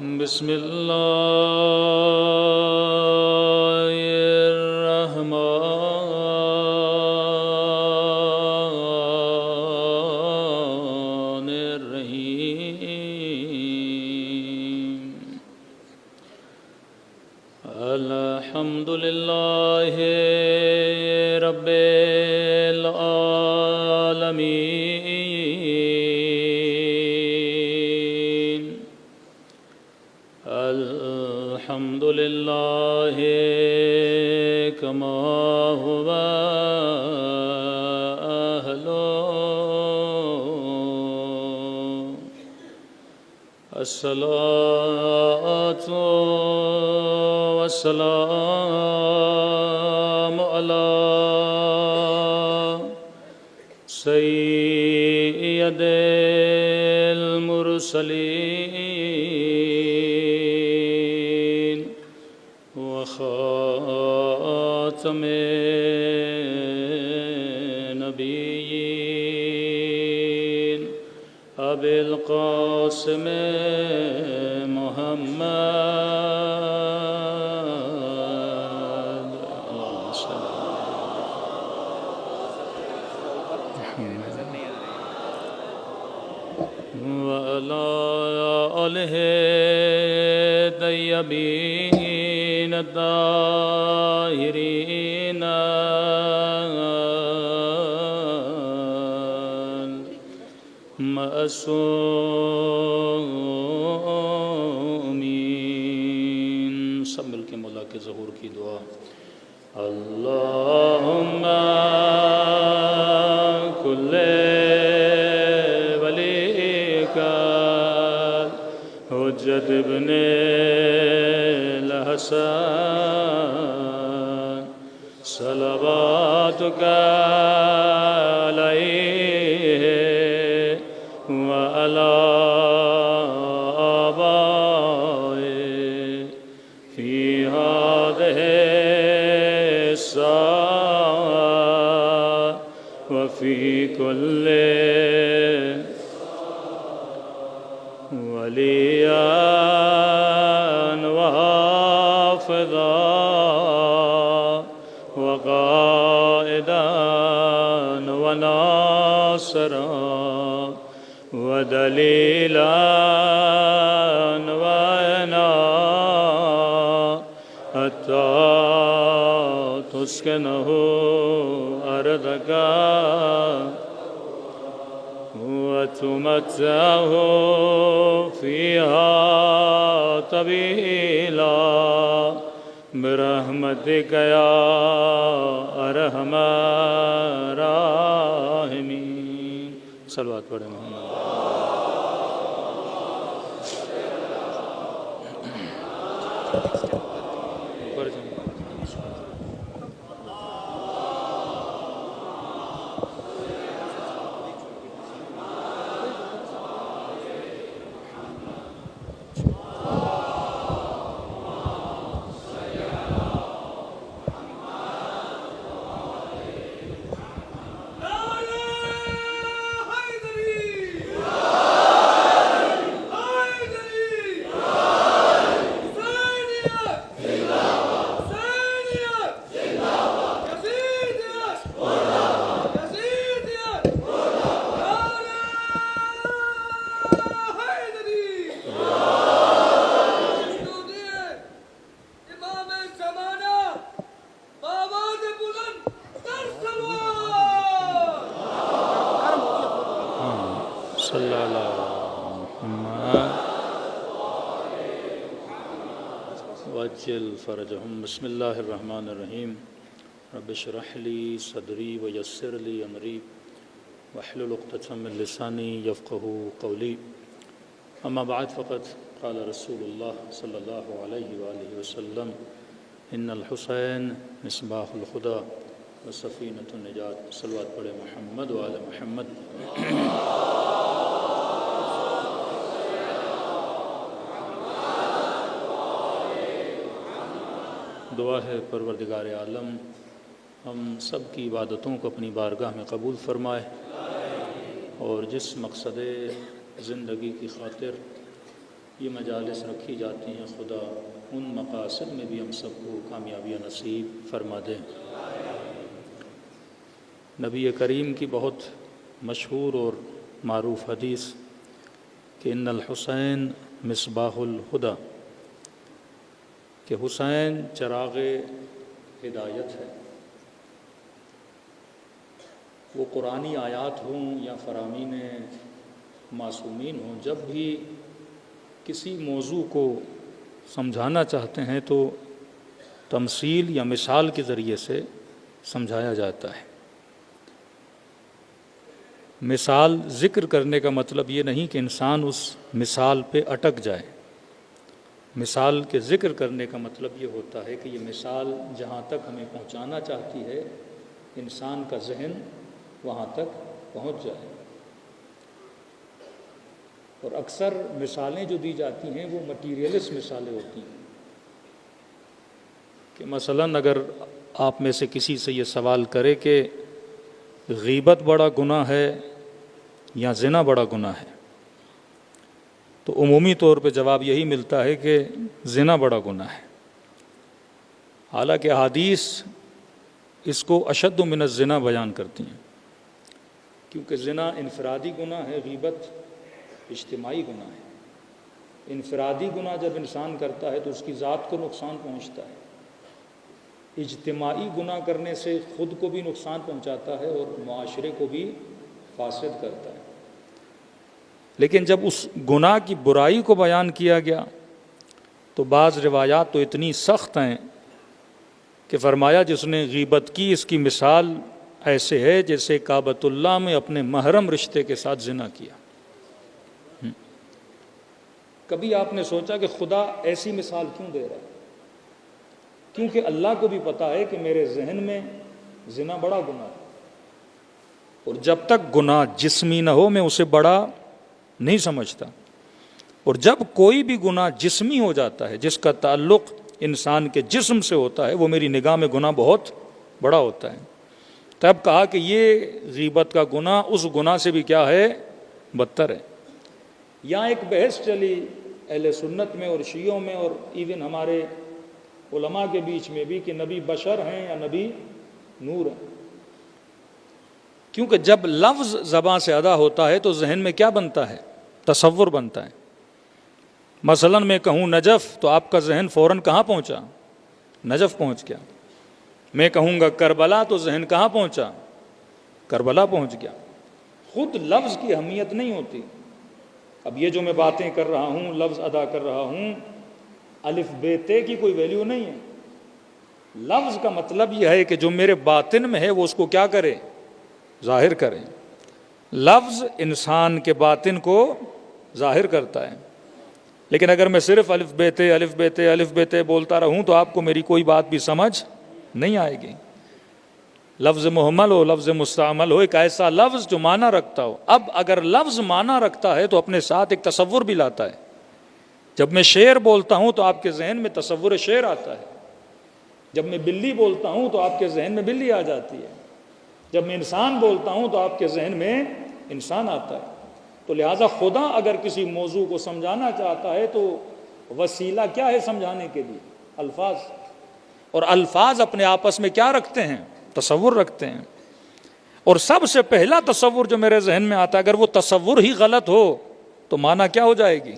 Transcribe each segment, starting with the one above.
بسم الله الرحمن الرحيم الحمد لله رب العالمين الحمد لله كما هو أهله الصلاة والسلام على سيد المرسلين وخاتم النبيين أبي القاسم محمد اللهم صل وعلى آله الطيبين الطاهرين معصومین. سب مل کے مولا کے ظہور کی دعا. اللہم کل ولیک حجت ابن الحسن صلواتک علیہ وعلى آبائه في هذه الساعة وفي كل وليا وحافظا وقائدا وناصرا ودليلا وعنا حتى تسكنه أرضك وتمتعه فيها طويلا برحمتك يا أرحم الراحمين. صلوات پڑھیں محمد. وعجل فرجهم. بسم اللہ الرحمن الرحیم. رب اشرح لی صدری ویسر لی امری واحلل عقدۃ من لسانی یفقهوا قولی. اما بعد فقد قال رسول اللہ صلی اللہ علیہ وآلہ وسلم ان الحسین مصباح الخدا وسفینۃ النجات. صلوات پڑھے محمد وآل محمد. دعا ہے پروردگار عالم ہم سب کی عبادتوں کو اپنی بارگاہ میں قبول فرمائے اور جس مقصد زندگی کی خاطر یہ مجالس رکھی جاتی ہیں، خدا ان مقاصد میں بھی ہم سب کو کامیابی نصیب فرما دیں۔ نبی کریم کی بہت مشہور اور معروف حدیث کہ ان الحسین مصباح الہدی، کہ حسین چراغ ہدایت ہے۔ وہ قرآنی آیات ہوں یا فرامین معصومین ہوں، جب بھی کسی موضوع کو سمجھانا چاہتے ہیں تو تمثیل یا مثال کے ذریعے سے سمجھایا جاتا ہے۔ مثال ذکر کرنے کا مطلب یہ نہیں کہ انسان اس مثال پہ اٹک جائے۔ مثال کے ذکر کرنے کا مطلب یہ ہوتا ہے کہ یہ مثال جہاں تک ہمیں پہنچانا چاہتی ہے، انسان کا ذہن وہاں تک پہنچ جائے۔ اور اکثر مثالیں جو دی جاتی ہیں وہ مٹیریلسٹ مثالیں ہوتی ہیں، کہ مثلاً اگر آپ میں سے کسی سے یہ سوال کرے کہ غیبت بڑا گناہ ہے یا زنا بڑا گناہ ہے، تو عمومی طور پہ جواب یہی ملتا ہے کہ زنا بڑا گناہ ہے۔ حالانکہ احادیث اس کو اشد من الزنا بیان کرتی ہیں، کیونکہ زنا انفرادی گناہ ہے، غیبت اجتماعی گناہ ہے۔ انفرادی گناہ جب انسان کرتا ہے تو اس کی ذات کو نقصان پہنچتا ہے، اجتماعی گناہ کرنے سے خود کو بھی نقصان پہنچاتا ہے اور معاشرے کو بھی فاسد کرتا ہے۔ لیکن جب اس گناہ کی برائی کو بیان کیا گیا تو بعض روایات تو اتنی سخت ہیں کہ فرمایا جس نے غیبت کی اس کی مثال ایسے ہے جیسے کعبۃ اللہ میں اپنے محرم رشتے کے ساتھ زنا کیا۔ کبھی آپ نے سوچا کہ خدا ایسی مثال کیوں دے رہا ہے؟ کیونکہ اللہ کو بھی پتا ہے کہ میرے ذہن میں زنا بڑا گناہ ہے، اور جب تک گناہ جسمی نہ ہو میں اسے بڑا نہیں سمجھتا، اور جب کوئی بھی گناہ جسمی ہو جاتا ہے جس کا تعلق انسان کے جسم سے ہوتا ہے وہ میری نگاہ میں گناہ بہت بڑا ہوتا ہے۔ تب کہا کہ یہ غیبت کا گناہ اس گناہ سے بھی کیا ہے؟ بدتر ہے۔ یہاں ایک بحث چلی اہل سنت میں اور شیعوں میں اور ایون ہمارے علماء کے بیچ میں بھی کہ نبی بشر ہیں یا نبی نور ہیں، کیونکہ جب لفظ زبان سے ادا ہوتا ہے تو ذہن میں کیا بنتا ہے؟ تصور بنتا ہے۔ مثلا میں کہوں نجف تو آپ کا ذہن فوراً کہاں پہنچا؟ نجف پہنچ گیا۔ میں کہوں گا کربلا تو ذہن کہاں پہنچا؟ کربلا پہنچ گیا۔ خود لفظ کی اہمیت نہیں ہوتی۔ اب یہ جو میں باتیں کر رہا ہوں، لفظ ادا کر رہا ہوں، الف بے تے کی کوئی ویلیو نہیں ہے۔ لفظ کا مطلب یہ ہے کہ جو میرے باطن میں ہے وہ اس کو کیا کرے؟ ظاہر کرے۔ لفظ انسان کے باطن کو ظاہر کرتا ہے، لیکن اگر میں صرف الف بے تے الف بے تے الف بے تے بولتا رہوں تو آپ کو میری کوئی بات بھی سمجھ نہیں آئے گی۔ لفظ محمل ہو، لفظ مستعمل ہو، ایک ایسا لفظ جو معنی رکھتا ہو۔ اب اگر لفظ معنی رکھتا ہے تو اپنے ساتھ ایک تصور بھی لاتا ہے۔ جب میں شعر بولتا ہوں تو آپ کے ذہن میں تصور شعر آتا ہے، جب میں بلی بولتا ہوں تو آپ کے ذہن میں بلی آ جاتی ہے، جب میں انسان بولتا ہوں تو آپ کے ذہن میں انسان آتا ہے۔ تو لہٰذا خدا اگر کسی موضوع کو سمجھانا چاہتا ہے تو وسیلہ کیا ہے سمجھانے کے لیے؟ الفاظ۔ اور الفاظ اپنے آپس میں کیا رکھتے ہیں؟ تصور رکھتے ہیں۔ اور سب سے پہلا تصور جو میرے ذہن میں آتا ہے، اگر وہ تصور ہی غلط ہو تو معنی کیا ہو جائے گی؟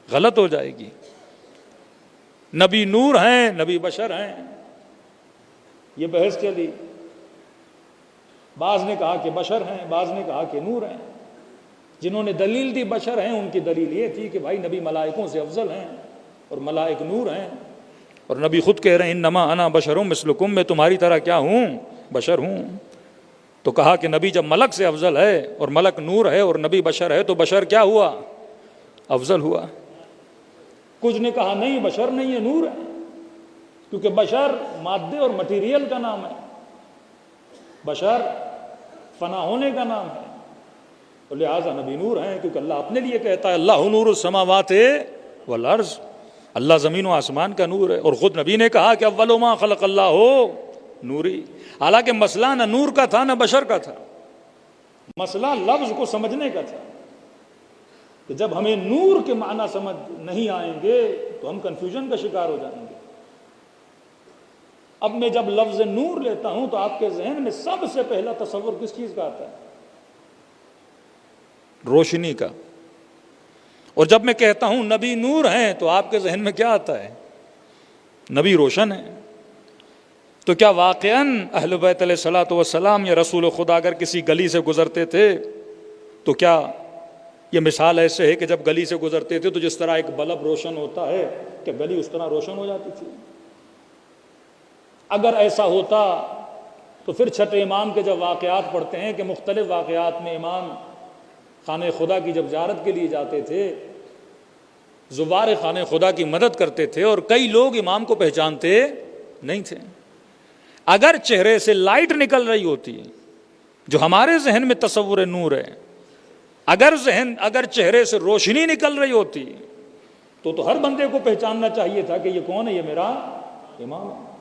غلط ہو جائے گی۔ نبی نور ہیں، نبی بشر ہیں، یہ بحث چلی۔ بعض نے کہا کہ بشر ہیں، بعض نے کہا کہ نور ہیں۔ جنہوں نے دلیل دی بشر ہیں ان کی دلیل یہ تھی کہ بھائی نبی ملائکوں سے افضل ہیں اور ملائک نور ہیں، اور نبی خود کہہ رہے ہیں انما انا بشر مثلکم، میں تمہاری طرح کیا ہوں؟ بشر ہوں۔ تو کہا کہ نبی جب ملک سے افضل ہے اور ملک نور ہے اور نبی بشر ہے تو بشر کیا ہوا؟ افضل ہوا۔ کچھ نے کہا نہیں، بشر نہیں ہے، نور ہے، کیونکہ بشر مادے اور مٹیریل کا نام ہے، بشر فنا ہونے کا نام ہے، اور لہٰذا نبی نور ہیں، کیونکہ اللہ اپنے لیے کہتا ہے اللہ نور السماوات والارض، اللہ زمین و آسمان کا نور ہے۔ اور خود نبی نے کہا کہ اول ما خلق اللہ نوری۔ حالانکہ مسئلہ نہ نور کا تھا نہ بشر کا تھا، مسئلہ لفظ کو سمجھنے کا تھا۔ کہ جب ہمیں نور کے معنی سمجھ نہیں آئیں گے تو ہم کنفیوژن کا شکار ہو جائیں گے۔ اب میں جب لفظ نور لیتا ہوں تو آپ کے ذہن میں سب سے پہلا تصور کس چیز کا آتا ہے؟ روشنی کا۔ اور جب میں کہتا ہوں نبی نور ہیں تو آپ کے ذہن میں کیا آتا ہے؟ نبی روشن ہے۔ تو کیا واقعاً اہل بیت علیہ الصلوۃ والسلام یا رسول خدا اگر کسی گلی سے گزرتے تھے تو کیا یہ مثال ایسے ہے کہ جب گلی سے گزرتے تھے تو جس طرح ایک بلب روشن ہوتا ہے کہ گلی اس طرح روشن ہو جاتی تھی؟ اگر ایسا ہوتا تو پھر چھٹے امام کے جب واقعات پڑھتے ہیں کہ مختلف واقعات میں امام خانہ خدا کی جب زیارت کے لیے جاتے تھے، زوار خانہ خدا کی مدد کرتے تھے اور کئی لوگ امام کو پہچانتے نہیں تھے۔ اگر چہرے سے لائٹ نکل رہی ہوتی جو ہمارے ذہن میں تصور نور ہے، اگر چہرے سے روشنی نکل رہی ہوتی تو ہر بندے کو پہچاننا چاہیے تھا کہ یہ کون ہے؟ یہ میرا امام ہے۔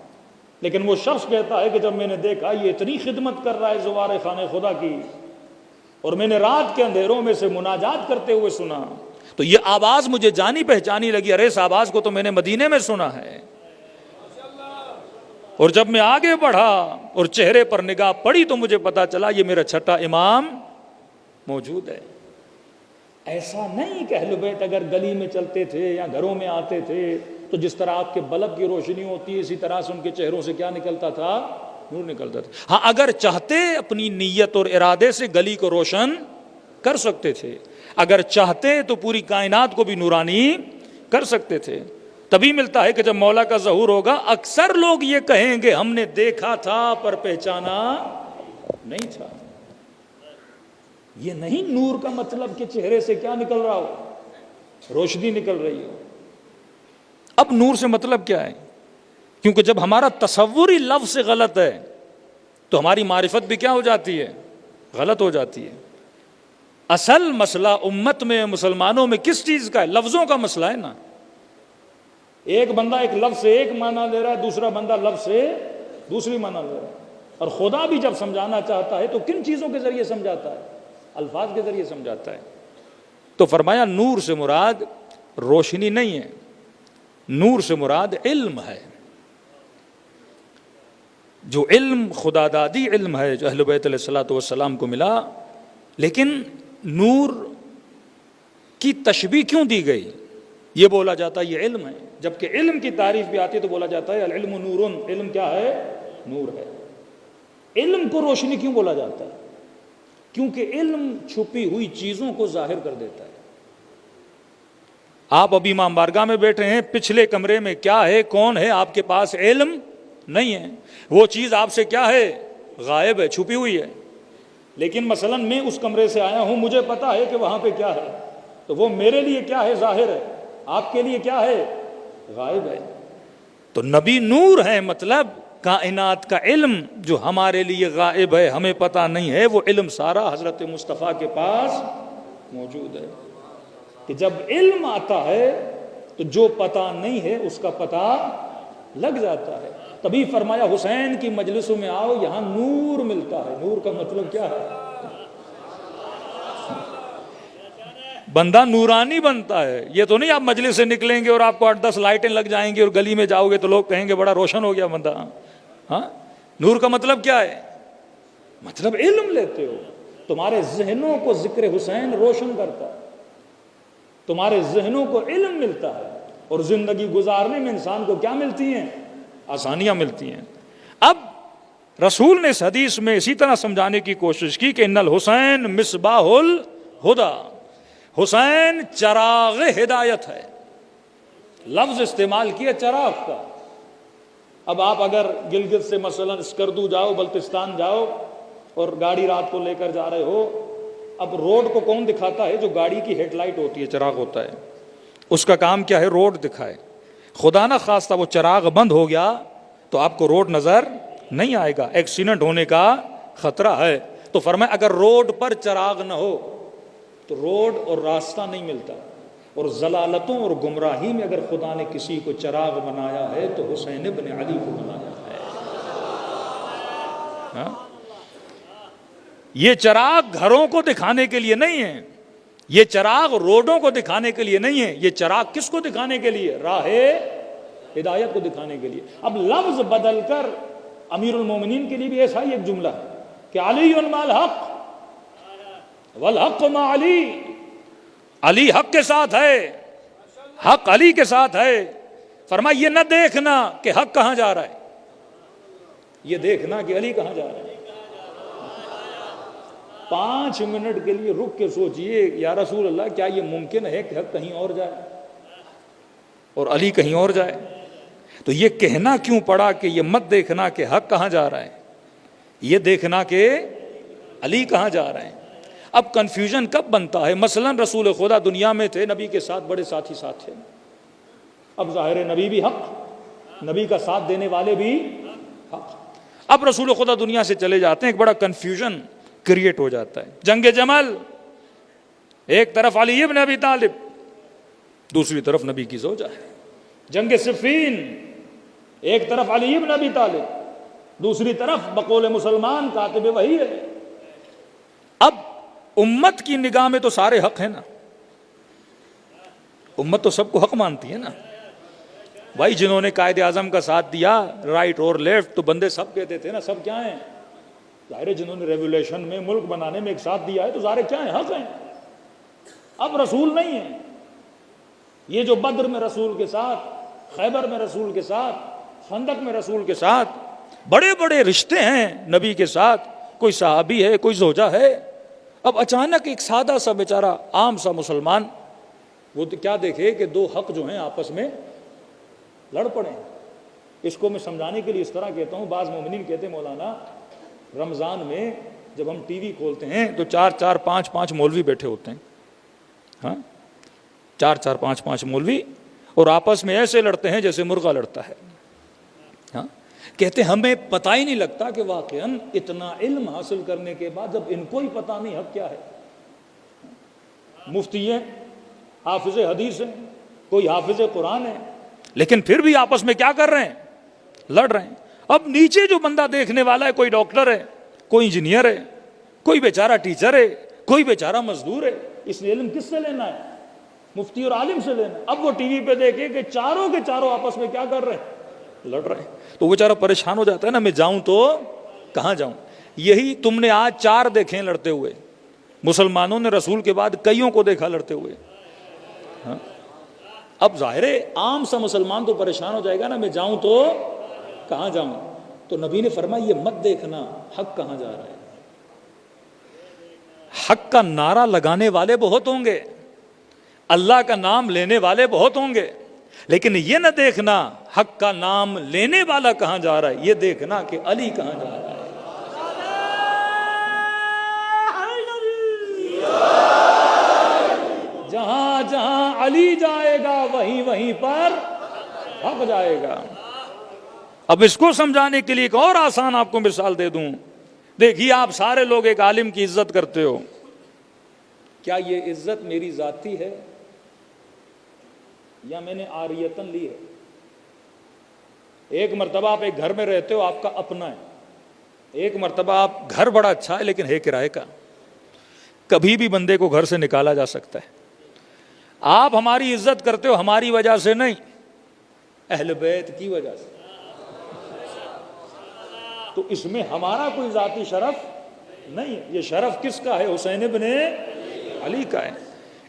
لیکن وہ شخص کہتا ہے کہ جب میں نے دیکھا یہ اتنی خدمت کر رہا ہے زوار خانہ خدا کی، اور میں نے رات کے اندھیروں میں سے مناجات کرتے ہوئے سنا تو یہ آواز مجھے جانی پہچانی لگی، ارے اس آواز کو تو میں نے مدینے میں سنا ہے۔ اور جب میں آگے بڑھا اور چہرے پر نگاہ پڑی تو مجھے پتا چلا یہ میرا چھٹا امام موجود ہے۔ ایسا نہیں کہ اہل بیت اگر گلی میں چلتے تھے یا گھروں میں آتے تھے تو جس طرح آپ کے بلب کی روشنی ہوتی ہے اسی طرح سے ان کے چہروں سے کیا نکلتا تھا؟ نور نکلتا تھا۔ ہاں اگر چاہتے اپنی نیت اور ارادے سے گلی کو روشن کر سکتے تھے، اگر چاہتے تو پوری کائنات کو بھی نورانی کر سکتے تھے۔ تبھی ملتا ہے کہ جب مولا کا ظہور ہوگا اکثر لوگ یہ کہیں گے ہم نے دیکھا تھا پر پہچانا نہیں تھا۔ یہ نہیں نور کا مطلب کہ چہرے سے کیا نکل رہا ہو؟ روشنی نکل رہی ہو۔ اب نور سے مطلب کیا ہے؟ کیونکہ جب ہمارا تصور ہی لفظ سے غلط ہے تو ہماری معرفت بھی کیا ہو جاتی ہے؟ غلط ہو جاتی ہے۔ اصل مسئلہ امت میں مسلمانوں میں کس چیز کا ہے؟ لفظوں کا مسئلہ ہے نا۔ ایک بندہ ایک لفظ سے ایک معنی لے رہا ہے، دوسرا بندہ لفظ سے دوسری معنی لے رہا ہے۔ اور خدا بھی جب سمجھانا چاہتا ہے تو کن چیزوں کے ذریعے سمجھاتا ہے؟ الفاظ کے ذریعے سمجھاتا ہے۔ تو فرمایا نور سے مراد روشنی نہیں ہے، نور سے مراد علم ہے۔ جو علم خدا دادی علم ہے جو اہل بیت علیہ الصلوۃ والسلام کو ملا، لیکن نور کی تشبیہ کیوں دی گئی؟ یہ بولا جاتا ہے یہ علم ہے، جبکہ علم کی تعریف بھی آتی ہے تو بولا جاتا ہے العلم نور۔ علم کیا ہے؟ نور ہے۔ علم کو روشنی کیوں بولا جاتا ہے؟ کیونکہ علم چھپی ہوئی چیزوں کو ظاہر کر دیتا ہے۔ آپ ابھی امام بارگاہ میں بیٹھے ہیں، پچھلے کمرے میں کیا ہے کون ہے آپ کے پاس علم نہیں ہے، وہ چیز آپ سے کیا ہے؟ غائب ہے، چھپی ہوئی ہے۔ لیکن مثلا میں اس کمرے سے آیا ہوں، مجھے پتا ہے کہ وہاں پہ کیا ہے، تو وہ میرے لیے کیا ہے؟ ظاہر ہے۔ آپ کے لیے کیا ہے؟ غائب ہے۔ تو نبی نور ہے، مطلب کائنات کا علم جو ہمارے لیے غائب ہے، ہمیں پتہ نہیں ہے، وہ علم سارا حضرت مصطفیٰ کے پاس موجود ہے۔ کہ جب علم آتا ہے تو جو پتہ نہیں ہے اس کا پتہ لگ جاتا ہے۔ تبھی فرمایا حسین کی مجلسوں میں آؤ، یہاں نور ملتا ہے۔ نور کا مطلب کیا ہے؟ بندہ نورانی بنتا ہے۔ یہ تو نہیں آپ مجلس سے نکلیں گے اور آپ کو 8-10 لائٹیں لگ جائیں گی اور گلی میں جاؤ گے تو لوگ کہیں گے بڑا روشن ہو گیا بندہ۔ ہاں، نور کا مطلب کیا ہے؟ مطلب علم لیتے ہو، تمہارے ذہنوں کو ذکر حسین روشن کرتا ہے، تمہارے ذہنوں کو علم ملتا ہے، اور زندگی گزارنے میں انسان کو کیا ملتی ہیں؟ آسانیاں ملتی ہیں۔ اب رسول نے اس حدیث میں اسی طرح سمجھانے کی کوشش کی کہ ان الحسین مصباح الہدی، حسین چراغ ہدایت ہے۔ لفظ استعمال کیا چراغ کا۔ اب آپ اگر گلگت سے مثلا اسکردو جاؤ، بلتستان جاؤ اور گاڑی رات کو لے کر جا رہے ہو، اب روڈ کو کون دکھاتا ہے؟ جو گاڑی کی ہیڈ لائٹ ہوتی ہے، چراغ ہوتا ہے، اس کا کام کیا ہے؟ روڈ دکھائے۔ خدا نہ خواستہ وہ چراغ بند ہو گیا تو آپ کو روڈ نظر نہیں آئے گا، ایکسیڈنٹ ہونے کا خطرہ ہے۔ تو فرمایا اگر روڈ پر چراغ نہ ہو تو روڈ اور راستہ نہیں ملتا۔ اور ضلالتوں اور گمراہی میں اگر خدا نے کسی کو چراغ بنایا ہے تو حسین ابن علی کو بنایا ہے۔ ہاں؟ یہ چراغ گھروں کو دکھانے کے لیے نہیں ہے، یہ چراغ روڈوں کو دکھانے کے لیے نہیں ہے، یہ چراغ کس کو دکھانے کے لیے؟ راہ ہدایت کو دکھانے کے لیے۔ اب لفظ بدل کر امیر المومنین کے لیے بھی ایسا ہی ایک جملہ ہے کہ علی مع الحق والحق مع علی، علی حق کے ساتھ ہے، حق علی کے ساتھ ہے۔ فرمایا یہ نہ دیکھنا کہ حق کہاں جا رہا ہے، یہ دیکھنا کہ علی کہاں جا رہا ہے۔ 5 منٹ کے لیے رک کے سوچئے، یا رسول اللہ کیا یہ ممکن ہے کہ حق کہیں اور جائے اور علی کہیں اور جائے؟ تو یہ کہنا کیوں پڑا کہ یہ مت دیکھنا کہ حق کہاں جا رہا ہے، یہ دیکھنا کہ علی کہاں جا رہے ہیں۔ اب کنفیوژن کب بنتا ہے؟ مثلا رسول خدا دنیا میں تھے، نبی کے ساتھ بڑے ساتھی ساتھ تھے، اب ظاہر ہے نبی بھی حق، نبی کا ساتھ دینے والے بھی حق۔ اب رسول خدا دنیا سے چلے جاتے ہیں، ایک بڑا کنفیوژن کریٹ ہو جاتا ہے۔ جنگ جمل، ایک طرف علی ابن ابی طالب، دوسری طرف نبی کی زوجہ ہے۔ جنگ صفین، ایک طرف علی ابن ابی طالب، دوسری طرف بقول مسلمان کاتب وحی ہے۔ اب امت کی نگاہ میں تو سارے حق ہیں نا، امت تو سب کو حق مانتی ہے نا بھائی۔ جنہوں نے قائد اعظم کا ساتھ دیا، رائٹ اور لیفٹ، تو بندے سب کہتے تھے نا، سب کیا ہیں؟ ظاہر ہے جنہوں نے ریولیوشن میں، ملک بنانے میں ایک ساتھ دیا ہے تو ظاہر کیا ہیں؟ حق ہیں۔ اب رسول نہیں ہیں، یہ جو بدر میں رسول کے ساتھ، خیبر میں رسول کے ساتھ، خندق میں رسول کے ساتھ بڑے بڑے رشتے ہیں نبی کے ساتھ، کوئی صحابی ہے، کوئی زوجہ ہے۔ اب اچانک ایک سادہ سا بیچارہ عام سا مسلمان، وہ کیا دیکھے کہ 2 حق جو ہیں آپس میں لڑ پڑے۔ اس کو میں سمجھانے کے لیے اس طرح کہتا ہوں، بعض مومنین کہتے ہیں مولانا رمضان میں جب ہم ٹی وی کھولتے ہیں تو 4 5 مولوی بیٹھے ہوتے ہیں، ہاں 4 5 مولوی، اور آپس میں ایسے لڑتے ہیں جیسے مرغا لڑتا ہے، ہاں کہتے ہمیں پتہ ہی نہیں لگتا کہ واقعاً اتنا علم حاصل کرنے کے بعد جب ان کو ہی پتہ نہیں حق کیا ہے۔ مفتی ہیں، حافظ حدیث ہیں، کوئی حافظ قرآن ہے، لیکن پھر بھی آپس میں کیا کر رہے ہیں؟ لڑ رہے ہیں۔ اب نیچے جو بندہ دیکھنے والا ہے، کوئی ڈاکٹر ہے، کوئی انجینئر ہے، کوئی بیچارہ ٹیچر ہے، کوئی بیچارہ مزدور ہے، اس نے علم کس سے لینا ہے؟ مفتی اور عالم سے لینا ہے۔ اب وہ ٹی وی پہ دیکھے کہ چاروں کے چاروں آپس میں کیا کر رہے ہیں؟ لڑ رہے ہیں، تو وہ بیچارہ پریشان ہو جاتا ہے نا، میں جاؤں تو کہاں جاؤں؟ یہی تم نے آج 4 دیکھیں لڑتے ہوئے، مسلمانوں نے رسول کے بعد کئیوں کو دیکھا لڑتے ہوئے، ہاں؟ اب ظاہر ہے عام سا مسلمان تو پریشان ہو جائے گا نا، میں جاؤں تو کہاں جاؤں؟ تو نبی نے فرمایا یہ مت دیکھنا حق کہاں جا رہا ہے۔ حق کا نعرہ لگانے والے بہت ہوں گے، اللہ کا نام لینے والے بہت ہوں گے، لیکن یہ نہ دیکھنا حق کا نام لینے والا کہاں جا رہا ہے، یہ دیکھنا کہ علی کہاں جا رہا ہے۔ جہاں جہاں علی جائے گا وہیں وہیں پر حق جائے گا۔ اب اس کو سمجھانے کے لیے ایک اور آسان آپ کو مثال دے دوں۔ دیکھیے آپ سارے لوگ ایک عالم کی عزت کرتے ہو، کیا یہ عزت میری ذاتی ہے یا میں نے عاریتن لی ہے؟ ایک مرتبہ آپ ایک گھر میں رہتے ہو، آپ کا اپنا ہے، ایک مرتبہ آپ گھر بڑا اچھا ہے لیکن ہے کرائے کا، کبھی بھی بندے کو گھر سے نکالا جا سکتا ہے۔ آپ ہماری عزت کرتے ہو ہماری وجہ سے نہیں، اہل بیت کی وجہ سے، تو اس میں ہمارا کوئی ذاتی شرف نہیں ہے، یہ شرف کس کا ہے؟ حسین ابن علی کا ہے۔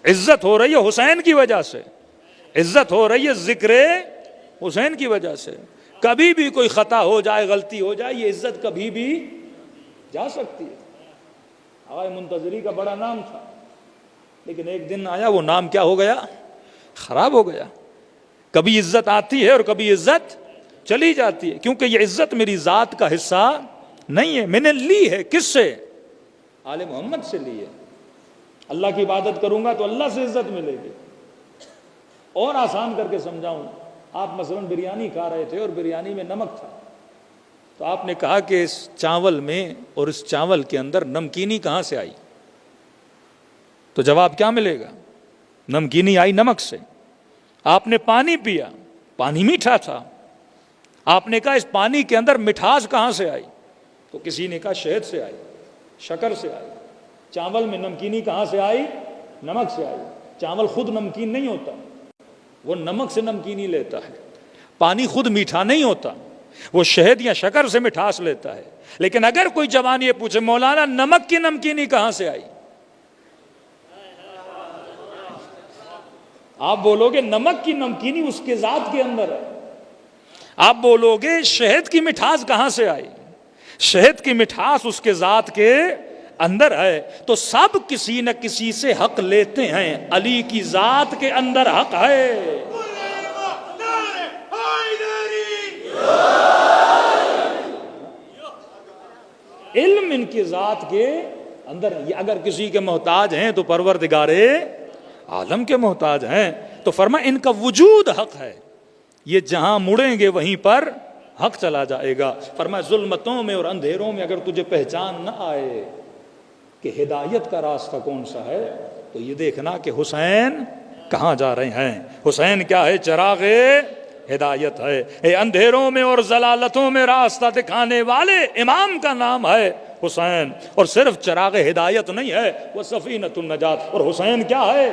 عزت ہو رہی ہے حسین کی وجہ سے، عزت ہو رہی ہے ذکر حسین کی وجہ سے۔ کبھی بھی کوئی خطا ہو جائے، غلطی ہو جائے، یہ عزت کبھی بھی جا سکتی ہے۔ آقا منتظری کا بڑا نام تھا، لیکن ایک دن آیا وہ نام کیا ہو گیا؟ خراب ہو گیا۔ کبھی عزت آتی ہے اور کبھی عزت چلی جاتی ہے، کیونکہ یہ عزت میری ذات کا حصہ نہیں ہے، میں نے لی ہے کس سے؟ آل محمد سے لی ہے۔ اللہ کی عبادت کروں گا تو اللہ سے عزت ملے گی۔ اور آسان کر کے سمجھاؤں، آپ مثلا بریانی کھا رہے تھے اور بریانی میں نمک تھا، تو آپ نے کہا کہ اس چاول میں اور اس چاول کے اندر نمکینی کہاں سے آئی؟ تو جواب کیا ملے گا؟ نمکینی آئی نمک سے۔ آپ نے پانی پیا، پانی میٹھا تھا، آپ نے کہا اس پانی کے اندر مٹھاس کہاں سے آئی؟ تو کسی نے کہا شہد سے آئی، شکر سے آئی۔ چاول میں نمکینی کہاں سے آئی؟ نمک سے آئی. چاول خود نمکین نہیں ہوتا، وہ نمک سے نمکینی لیتا ہے. پانی خود میٹھا نہیں ہوتا، وہ شہد یا شکر سے مٹھاس لیتا ہے. لیکن اگر کوئی جوان یہ پوچھے مولانا نمک کی نمکینی کہاں سے آئی، آپ بولو گے نمک کی نمکینی اس کے ذات کے اندر ہے. آپ بولو گے شہد کی مٹھاس کہاں سے آئی، شہد کی مٹھاس اس کے ذات کے اندر ہے. تو سب کسی نہ کسی سے حق لیتے ہیں، علی کی ذات کے اندر حق ہے. علم ان کی ذات کے اندر ہے. اگر کسی کے محتاج ہیں تو پروردگار عالم کے محتاج ہیں. تو فرمایا ان کا وجود حق ہے، یہ جہاں مڑیں گے وہیں پر حق چلا جائے گا. فرمایا ظلمتوں میں اور اندھیروں میں اگر تجھے پہچان نہ آئے کہ ہدایت کا راستہ کون سا ہے، تو یہ دیکھنا کہ حسین کہاں جا رہے ہیں. حسین کیا ہے؟ چراغ ہدایت ہے. اے اندھیروں میں اور ضلالتوں میں راستہ دکھانے والے امام کا نام ہے حسین. اور صرف چراغ ہدایت نہیں ہے، وہ سفینۃ النجات. اور حسین کیا ہے؟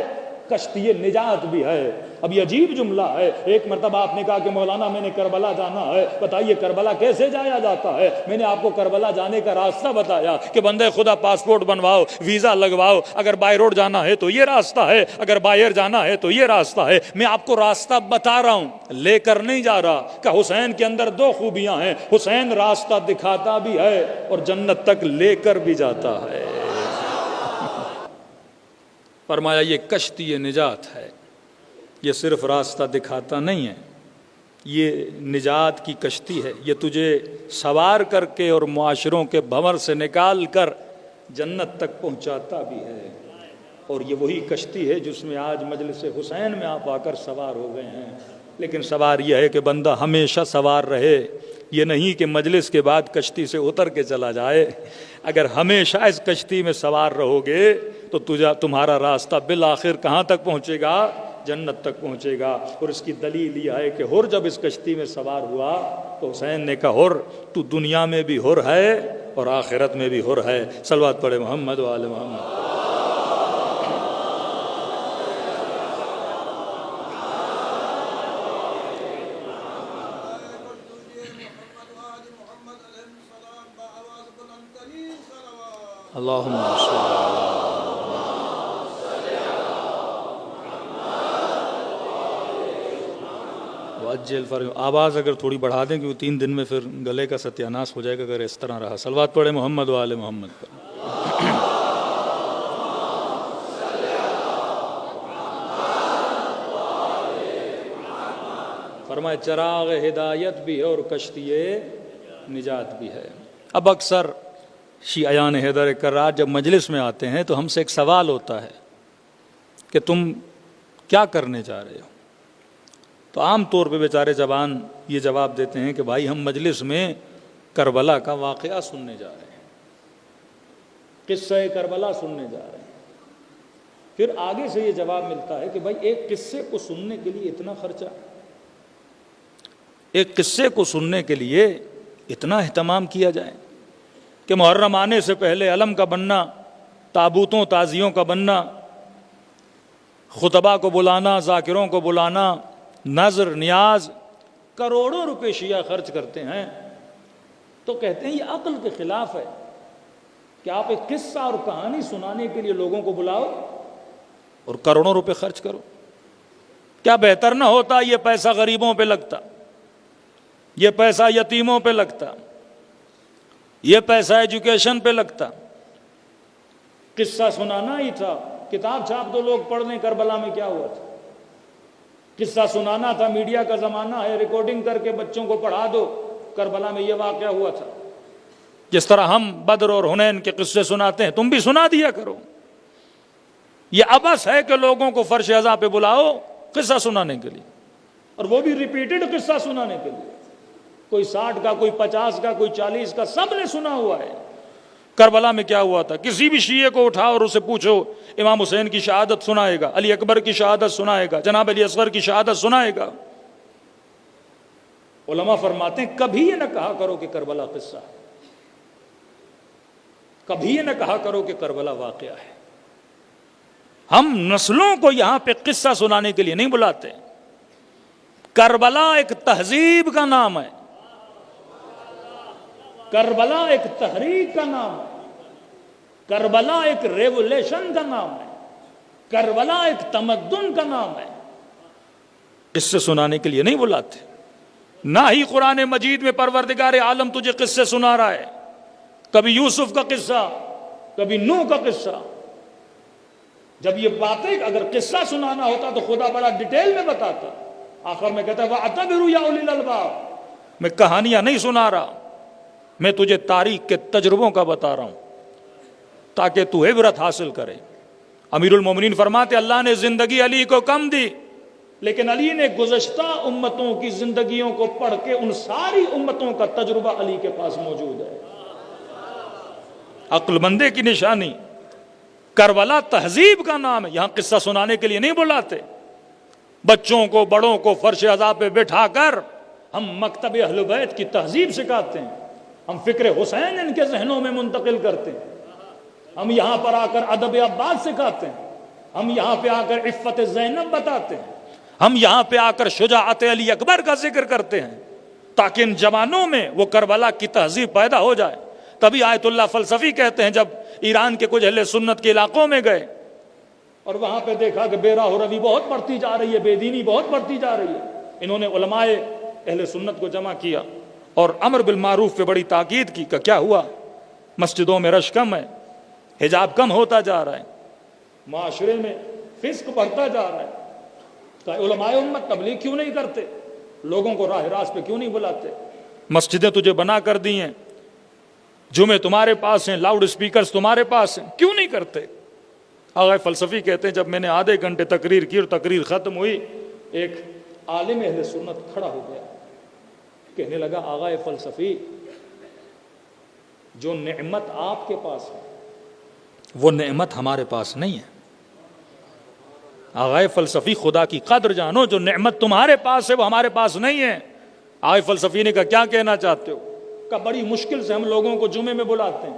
کشتی نجات بھی ہے. اب یہ عجیب جملہ ہے. ایک مرتبہ آپ نے کہا کہ مولانا میں نے کربلا جانا ہے، بتائیے کربلا کیسے جایا جاتا ہے؟ میں نے آپ کو کربلا جانے کا راستہ بتایا کہ بندے خدا پاسپورٹ بنواؤ، ویزا لگواؤ، اگر بائی روڈ جانا ہے تو یہ راستہ ہے، اگر باہر جانا ہے تو یہ راستہ ہے. میں آپ کو راستہ بتا رہا ہوں، لے کر نہیں جا رہا. کہ حسین کے اندر دو خوبیاں ہیں، حسین راستہ دکھاتا بھی ہے اور جنت تک لے کر بھی جاتا ہے. فرمایا یہ کشتی نجات ہے، یہ صرف راستہ دکھاتا نہیں ہے، یہ نجات کی کشتی ہے. یہ تجھے سوار کر کے اور معاشروں کے بھنور سے نکال کر جنت تک پہنچاتا بھی ہے. اور یہ وہی کشتی ہے جس میں آج مجلس حسین میں آپ آ کر سوار ہو گئے ہیں. لیکن سوار یہ ہے کہ بندہ ہمیشہ سوار رہے، یہ نہیں کہ مجلس کے بعد کشتی سے اتر کے چلا جائے. اگر ہمیشہ اس کشتی میں سوار رہو گے تو تمہارا راستہ بالآخر کہاں تک پہنچے گا؟ جنت تک پہنچے گا. اور اس کی دلیل یہ ہے کہ حر جب اس کشتی میں سوار ہوا تو حسین نے کہا حر تو دنیا میں بھی حر ہے اور آخرت میں بھی حر ہے. صلوات پڑھے محمد و آل محمد. اللہم صلی وعجل فرج. آواز اگر تھوڑی بڑھا دیں کیونکہ 3 دن میں پھر گلے کا ستیاناس ہو جائے گا اگر اس طرح رہا. صلوات پڑھے محمد و آل محمد پر. فرمائے چراغ ہدایت بھی ہے اور کشتی نجات بھی ہے. اب اکثر شیعیان حیدر کرار جب مجلس میں آتے ہیں تو ہم سے ایک سوال ہوتا ہے کہ تم کیا کرنے جا رہے ہو؟ تو عام طور پہ بیچارے جوان یہ جواب دیتے ہیں کہ بھائی ہم مجلس میں کربلا کا واقعہ سننے جا رہے ہیں، قصہ کربلا سننے جا رہے ہیں. پھر آگے سے یہ جواب ملتا ہے کہ بھائی ایک قصے کو سننے کے لیے اتنا خرچہ، ایک قصے کو سننے کے لیے اتنا اہتمام کیا جائے کہ محرم آنے سے پہلے علم کا بننا، تابوتوں تازیوں کا بننا، خطبہ کو بلانا، ذاکروں کو بلانا، نظر نیاز، کروڑوں روپے شیعہ خرچ کرتے ہیں. تو کہتے ہیں یہ عقل کے خلاف ہے کہ آپ ایک قصہ اور کہانی سنانے کے لیے لوگوں کو بلاؤ اور کروڑوں روپے خرچ کرو. کیا بہتر نہ ہوتا یہ پیسہ غریبوں پہ لگتا، یہ پیسہ یتیموں پہ لگتا، یہ پیسہ ایجوکیشن پہ لگتا؟ قصہ سنانا ہی تھا. کتاب چھاپ دو لوگ پڑھ لیں کربلا میں کیا ہوا تھا. قصہ سنانا تھا، میڈیا کا زمانہ ہے، ریکارڈنگ کر کے بچوں کو پڑھا دو کربلا میں یہ واقعہ ہوا تھا. جس طرح ہم بدر اور حنین کے قصے سناتے ہیں تم بھی سنا دیا کرو. یہ عبث ہے کہ لوگوں کو فرش عزا پہ بلاؤ قصہ سنانے کے لیے، اور وہ بھی ریپیٹڈ قصہ سنانے کے لیے. کوئی 60 کا، کوئی 50 کا، کوئی 40 کا، سب نے سنا ہوا ہے. کربلا میں کیا ہوا تھا؟ کسی بھی شیعہ کو اٹھاؤ اور اسے پوچھو، امام حسین کی شہادت سنائے گا، علی اکبر کی شہادت سنائے گا، جناب علی اصغر کی شہادت سنائے گا. علماء فرماتے ہیں کبھی یہ نہ کہا کرو کہ کربلا قصہ ہے، کبھی یہ نہ کہا کرو کہ کربلا واقعہ ہے. ہم نسلوں کو یہاں پہ قصہ سنانے کے لیے نہیں بلاتے. کربلا ایک تہذیب کا نام ہے، کربلا ایک تحریک کا نام ہے، کربلا ایک ریولیشن کا نام ہے، کربلا ایک تمدن کا نام ہے. قصے سنانے کے لیے نہیں بلاتے. نہ ہی قرآن مجید میں پروردگار عالم تجھے قصے سنا رہا ہے. کبھی یوسف کا قصہ، کبھی نوح کا قصہ. جب یہ باتیں اگر قصہ سنانا ہوتا تو خدا بڑا ڈیٹیل میں بتاتا. آخر میں کہتا ہے وَاعْتَبِرُوا يَا أُولِي الْأَلْبَابِ، میں کہانیاں نہیں سنا رہا، میں تجھے تاریخ کے تجربوں کا بتا رہا ہوں تاکہ تو عبرت حاصل کرے. امیر المومنین فرماتے اللہ نے زندگی علی کو کم دی، لیکن علی نے گزشتہ امتوں کی زندگیوں کو پڑھ کے ان ساری امتوں کا تجربہ علی کے پاس موجود ہے. عقل مندے کی نشانی. کربلا تہذیب کا نام ہے. یہاں قصہ سنانے کے لیے نہیں بلاتے. بچوں کو بڑوں کو فرش عزا پہ بٹھا کر ہم مکتب اہل بیت کی تہذیب سکھاتے ہیں. ہم فکر حسین ان کے ذہنوں میں منتقل کرتے ہیں. ہم یہاں پر آ کر ادب عباس سکھاتے ہیں. ہم یہاں پہ آ کر عفت زینب بتاتے ہیں. ہم یہاں پہ آ کر شجاعت علی اکبر کا ذکر کرتے ہیں تاکہ ان جوانوں میں وہ کربلا کی تہذیب پیدا ہو جائے. تبھی آیت اللہ فلسفی کہتے ہیں جب ایران کے کچھ اہل سنت کے علاقوں میں گئے اور وہاں پہ دیکھا کہ بے راہ و روی بہت بڑھتی جا رہی ہے، بے دینی بہت بڑھتی جا رہی ہے، انہوں نے علماء اہل سنت کو جمع کیا اور امر بالمعروف پہ بڑی تاکید کی کہ کیا ہوا، مسجدوں میں رش کم ہے، حجاب کم ہوتا جا رہا ہے، معاشرے میں فسق بڑھتا جا رہا ہے. تو علماء امت تبلیغ کیوں نہیں کرتے؟ لوگوں کو راہ راست پہ کیوں نہیں بلاتے؟ مسجدیں تجھے بنا کر دی ہیں، جمعے تمہارے پاس ہیں، لاؤڈ اسپیکرز تمہارے پاس ہیں، کیوں نہیں کرتے؟ آغا فلسفی کہتے ہیں جب میں نے آدھے گھنٹے تقریر کی اور تقریر ختم ہوئی، ایک عالم اہل سنت کھڑا ہو گیا، کہنے لگا آغا فلسفی جو نعمت آپ کے پاس ہے وہ نعمت ہمارے پاس نہیں ہے. آغا فلسفی خدا کی قدر جانو، جو نعمت تمہارے پاس ہے وہ ہمارے پاس نہیں ہے. آغا فلسفی نے کہا کیا کہنا چاہتے ہو؟ کہ بڑی مشکل سے ہم لوگوں کو جمعے میں بلاتے ہیں،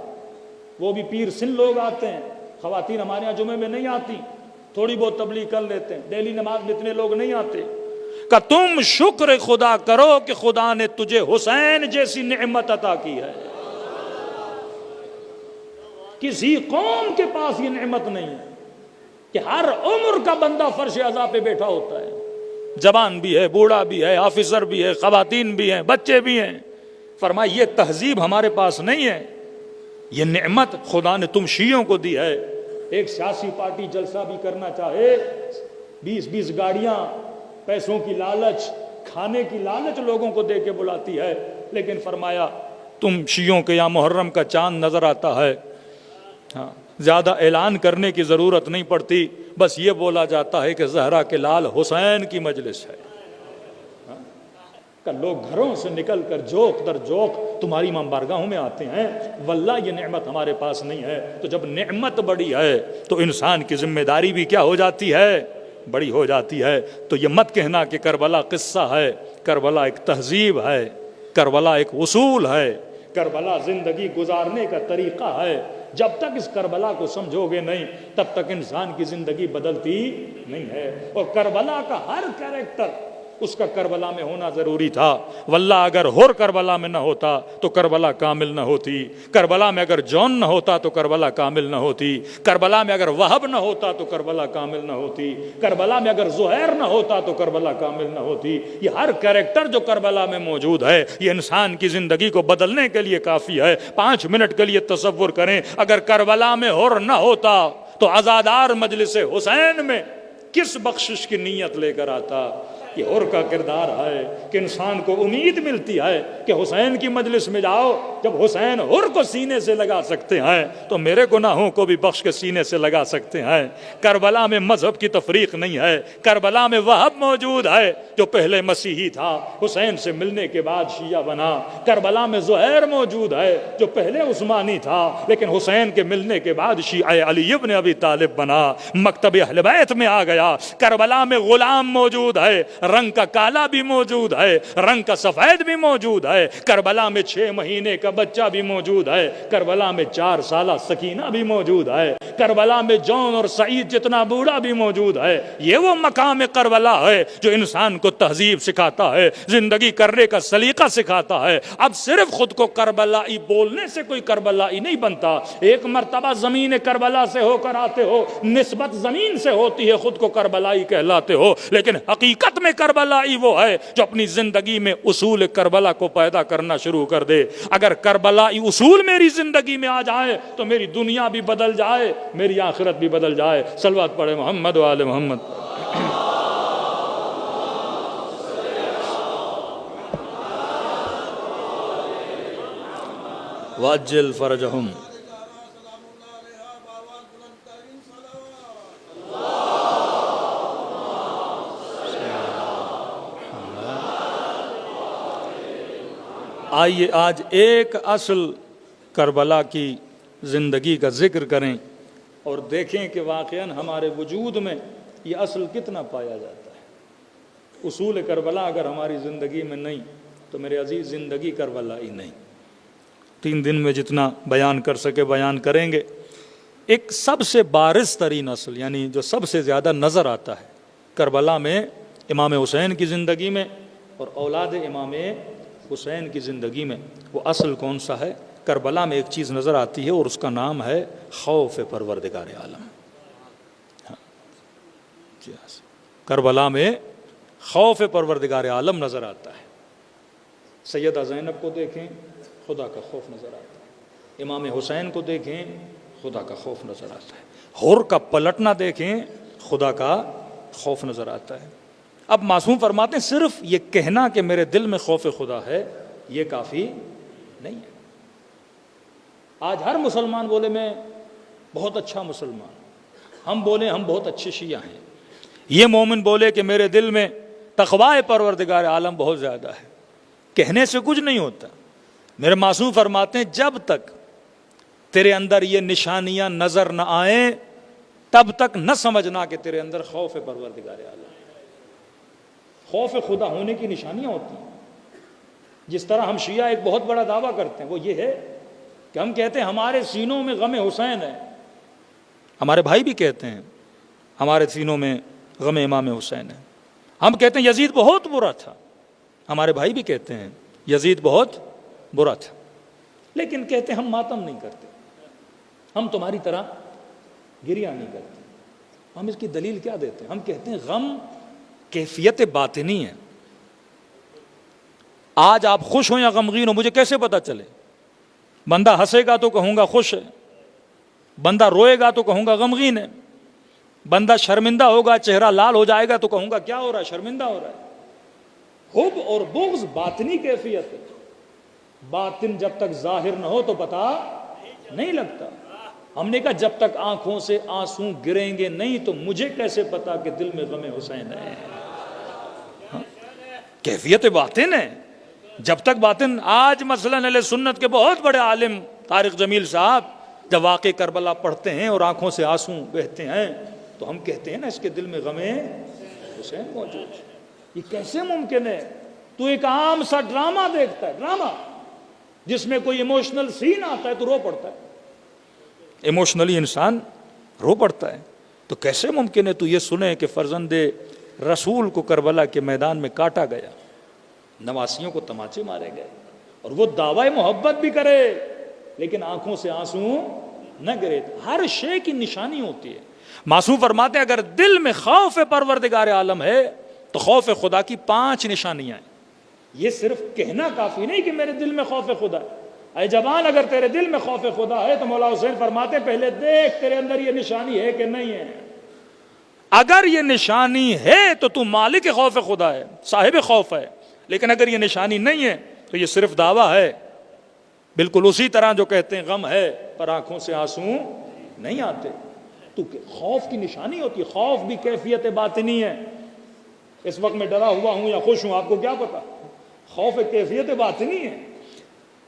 وہ بھی پیر سن لوگ آتے ہیں، خواتین ہمارے یہاں جمعے میں نہیں آتی، تھوڑی بہت تبلیغ کر لیتے ہیں، ڈیلی نماز میں اتنے لوگ نہیں آتے. کہ تم شکر خدا کرو کہ خدا نے تجھے حسین جیسی نعمت عطا کی ہے. کسی قوم کے پاس یہ نعمت نہیں ہے کہ ہر عمر کا بندہ فرش عزا پہ بیٹھا ہوتا ہے، جوان بھی ہے، بوڑھا بھی ہے، آفیسر بھی ہے، خواتین بھی ہیں، بچے بھی ہیں. فرمایا یہ تہذیب ہمارے پاس نہیں ہے. یہ نعمت خدا نے تم شیعوں کو دی ہے. ایک سیاسی پارٹی جلسہ بھی کرنا چاہے، 20 گاڑیاں، پیسوں کی لالچ، کھانے کی لالچ لوگوں کو دے کے بلاتی ہے. لیکن فرمایا تم شیعوں کے یہاں محرم کا چاند نظر آتا ہے، ہاں زیادہ اعلان کرنے کی ضرورت نہیں پڑتی، بس یہ بولا جاتا ہے کہ زہرا کے لال حسین کی مجلس ہے. کہ لوگ گھروں سے نکل کر جوک در جوک تمہاری امام بارگاہوں میں آتے ہیں. واللہ یہ نعمت ہمارے پاس نہیں ہے. تو جب نعمت بڑی ہے تو انسان کی ذمہ داری بھی کیا ہو جاتی ہے؟ بڑی ہو جاتی ہے. تو یہ مت کہنا کہ کربلا قصہ ہے. کربلا ایک تہذیب ہے، کربلا ایک اصول ہے، کربلا زندگی گزارنے کا طریقہ ہے. جب تک اس کربلا کو سمجھو گے نہیں تب تک انسان کی زندگی بدلتی نہیں ہے. اور کربلا کا ہر کیریکٹر اس کا کربلا میں ہونا ضروری تھا. واللہ اگر ہور کربلا میں نہ ہوتا تو کربلا کامل نہ ہوتی. کربلا میں اگر جون نہ ہوتا تو کربلا کامل نہ ہوتی. کربلا میں اگر وہب نہ ہوتا تو کربلا کامل نہ ہوتی. کربلا میں اگر زہیر نہ ہوتا تو کربلا کامل نہ ہوتی. یہ ہر کیریکٹر جو کربلا میں موجود ہے یہ انسان کی زندگی کو بدلنے کے لیے کافی ہے. 5 منٹ کے لیے تصور کریں اگر کربلا میں ہور نہ ہوتا تو عزادار مجلس حسین میں کس بخشش کی نیت لے کر آتا. یہ ہور کا کردار ہے کہ انسان کو امید ملتی ہے کہ حسین کی مجلس میں جاؤ. جب حسین ہور کو سینے سے لگا سکتے ہیں تو میرے گناہوں کو بھی بخش کے سینے سے لگا سکتے ہیں. کربلا میں مذہب کی تفریق نہیں ہے. کربلا میں وہب موجود ہے جو پہلے مسیحی تھا، حسین سے ملنے کے بعد شیعہ بنا. کربلا میں زہیر موجود ہے جو پہلے عثمانی تھا لیکن حسین کے ملنے کے بعد شیعہ علی ابن ابی طالب بنا، مکتب اہل بیت میں آ گیا. کربلا میں غلام موجود ہے، رنگ کا کالا بھی موجود ہے، رنگ کا سفید بھی موجود ہے، کربلا میں 6 مہینے کا بچہ بھی موجود ہے، کربلا میں 4 سالہ سکینہ بھی موجود ہے، کربلا میں جون اور سعید جتنا بوڑھا بھی موجود ہے۔ یہ وہ مقام کربلا ہے جو انسان کو تہذیب سکھاتا ہے، زندگی کرنے کا سلیقہ سکھاتا ہے۔ اب صرف خود کو کربلائی بولنے سے کوئی کربلائی نہیں بنتا، ایک مرتبہ زمین کربلا سے ہو کر آتے ہو، نسبت زمین سے ہوتی ہے، خود کو کربلائی کہلاتے ہو، لیکن حقیقت میں کربلائی وہ ہے جو اپنی زندگی میں اصول کربلا کو پیدا کرنا شروع کر دے۔ اگر کربلائی اصول میری زندگی میں آ جائے تو میری دنیا بھی بدل جائے، میری آخرت بھی بدل جائے۔ صلوات پڑھے محمد و آل محمد۔ وَعَجِّلْ فَرَجَهُمْ۔ آئیے آج ایک اصل کربلا کی زندگی کا ذکر کریں اور دیکھیں کہ واقعاً ہمارے وجود میں یہ اصل کتنا پایا جاتا ہے۔ اصول کربلا اگر ہماری زندگی میں نہیں تو میرے عزیز زندگی کربلا ہی نہیں۔ 3 دن میں جتنا بیان کر سکے بیان کریں گے۔ ایک سب سے بارز ترین اصل، یعنی جو سب سے زیادہ نظر آتا ہے کربلا میں امام حسین کی زندگی میں اور اولاد امام حسین کی زندگی میں، وہ اصل کون سا ہے؟ کربلا میں ایک چیز نظر آتی ہے اور اس کا نام ہے خوف پروردگار عالم۔ کربلا میں خوف پروردگار عالم نظر آتا ہے۔ سیدہ زینب کو دیکھیں، خدا کا خوف نظر آتا ہے۔ امام حسین کو دیکھیں، خدا کا خوف نظر آتا ہے۔ حور کا پلٹنا دیکھیں، خدا کا خوف نظر آتا ہے۔ اب معصوم فرماتے ہیں صرف یہ کہنا کہ میرے دل میں خوف خدا ہے یہ کافی نہیں ہے۔ آج ہر مسلمان بولے میں بہت اچھا مسلمان، ہم بولے ہم بہت اچھے شیعہ ہیں، یہ مومن بولے کہ میرے دل میں تقوی پروردگار عالم بہت زیادہ ہے، کہنے سے کچھ نہیں ہوتا۔ میرے معصوم فرماتے ہیں جب تک تیرے اندر یہ نشانیاں نظر نہ آئیں تب تک نہ سمجھنا کہ تیرے اندر خوف پروردگار عالم۔ خوف خدا ہونے کی نشانیاں ہوتی ہیں۔ جس طرح ہم شیعہ ایک بہت بڑا دعویٰ کرتے ہیں وہ یہ ہے کہ ہم کہتے ہیں ہمارے سینوں میں غم حسین ہے، ہمارے بھائی بھی کہتے ہیں ہمارے سینوں میں غم امام حسین ہے۔ ہم کہتے ہیں یزید بہت برا تھا، ہمارے بھائی بھی کہتے ہیں یزید بہت برا تھا، لیکن کہتے ہیں ہم ماتم نہیں کرتے، ہم تمہاری طرح گریہ نہیں کرتے۔ ہم اس کی دلیل کیا دیتے ہیں؟ ہم کہتے ہیں غم کیفیت باطنی ہے۔ آج آپ خوش ہو یا غمگین ہو مجھے کیسے پتا چلے؟ بندہ ہنسے گا تو کہوں گا خوش ہے، بندہ روئے گا تو کہوں گا غمگین ہے، بندہ شرمندہ ہوگا چہرہ لال ہو جائے گا تو کہوں گا کیا ہو رہا ہے؟ شرمندہ ہو رہا ہے۔ حب اور بغض باطنی کیفیت ہے، باطن جب تک ظاہر نہ ہو تو پتہ نہیں لگتا۔ ہم نے کہا جب تک آنکھوں سے آنسو گریں گے نہیں تو مجھے کیسے پتا کہ دل میں غم حسین ہے؟ کیفیت باطن ہے۔ جب تک باطن، آج مثلا اہل سنت کے بہت بڑے عالم طارق جمیل صاحب جب واقع کربلا پڑھتے ہیں اور آنکھوں سے آنسو بہتے ہیں تو ہم کہتے ہیں نا اس کے دل میں غم حسین موجود ہے۔ یہ کیسے ممکن ہے؟ تو ایک عام سا ڈرامہ دیکھتا ہے، ڈرامہ جس میں کوئی ایموشنل سین آتا ہے تو رو پڑتا ہے، ایموشنلی انسان رو پڑتا ہے۔ تو کیسے ممکن ہے تو یہ سنے کہ فرزند رسول کو کربلا کے میدان میں کاٹا گیا، نواسیوں کو تماچے مارے گئے، اور وہ دعوی محبت بھی کرے لیکن آنکھوں سے آنسو نہ گرے۔ ہر شے کی نشانی ہوتی ہے۔ معصوم فرماتے ہیں اگر دل میں خوف پروردگار عالم ہے تو خوف خدا کی 5 نشانیاں ہیں۔ یہ صرف کہنا کافی نہیں کہ میرے دل میں خوف خدا ہے۔ اے جوان اگر تیرے دل میں خوف خدا ہے تو مولا حسین فرماتے ہیں پہلے دیکھ تیرے اندر یہ نشانی ہے کہ نہیں ہے۔ اگر یہ نشانی ہے تو تو مالک خوف خدا ہے، صاحب خوف ہے، لیکن اگر یہ نشانی نہیں ہے تو یہ صرف دعویٰ ہے۔ بالکل اسی طرح جو کہتے ہیں غم ہے پر آنکھوں سے آنسو نہیں آتے، تو خوف کی نشانی ہوتی ہے۔ خوف بھی کیفیت باطنی ہے۔ اس وقت میں ڈرا ہوا ہوں یا خوش ہوں آپ کو کیا پتا؟ خوف ایک کیفیت باطنی ہے۔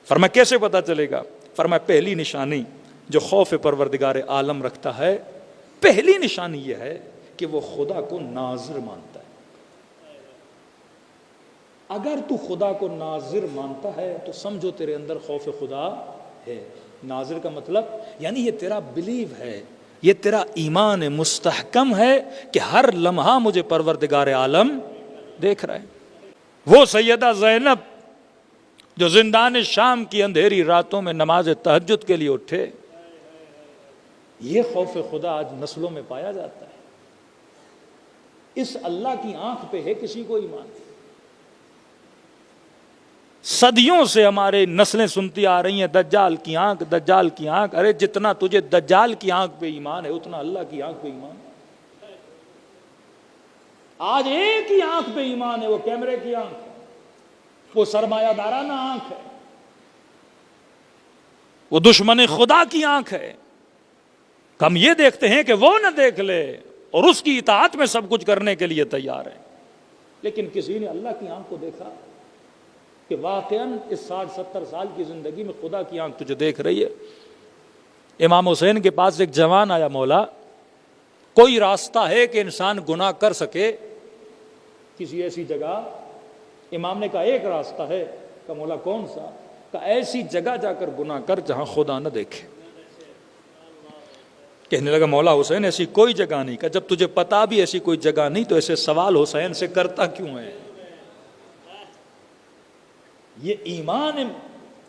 فرمایا کیسے پتا چلے گا؟ فرمایا پہلی نشانی جو خوف پروردگار عالم رکھتا ہے، پہلی نشانی یہ ہے کہ وہ خدا کو ناظر مانتا ہے۔ اگر تو خدا کو ناظر مانتا ہے تو سمجھو تیرے اندر خوف خدا ہے. ناظر کا مطلب یعنی یہ تیرا بلیو ہے, یہ تیرا ایمان مستحکم ہے کہ ہر لمحہ مجھے پروردگار عالم دیکھ رہا ہے. وہ سیدہ زینب جو زندان شام کی اندھیری راتوں میں نماز تہجد کے لیے اٹھے, یہ خوف خدا آج نسلوں میں پایا جاتا ہے. اس اللہ کی آنکھ پہ ہے کسی کو ایمان. صدیوں سے ہمارے نسلیں سنتی آ رہی ہیں دجال کی آنکھ, دجال کی آنکھ. ارے جتنا تجھے دجال کی آنکھ پہ ایمان ہے اتنا اللہ کی آنکھ پہ ایمان ہے. آج ایک ہی آنکھ پہ ایمان ہے, وہ کیمرے کی آنکھ ہے, وہ سرمایہ دارانہ آنکھ ہے, وہ دشمن خدا کی آنکھ ہے. ہم یہ دیکھتے ہیں کہ وہ نہ دیکھ لے اور اس کی اطاعت میں سب کچھ کرنے کے لیے تیار ہے. لیکن کسی نے اللہ کی آنکھ کو دیکھا کہ واقعاً اس 60-70 سال کی زندگی میں خدا کی آنکھ تجھے دیکھ رہی ہے. امام حسین کے پاس ایک جوان آیا, مولا کوئی راستہ ہے کہ انسان گناہ کر سکے کسی ایسی جگہ؟ امام نے کہا ایک راستہ ہے. کہا مولا کون سا؟ کہا ایسی جگہ جا کر گناہ کر جہاں خدا نہ دیکھے. کہنے لگا مولا حسین ایسی کوئی جگہ نہیں. کہا جب تجھے پتا بھی ایسی کوئی جگہ نہیں تو ایسے سوال حسین سے کرتا کیوں ہے؟ یہ ایمان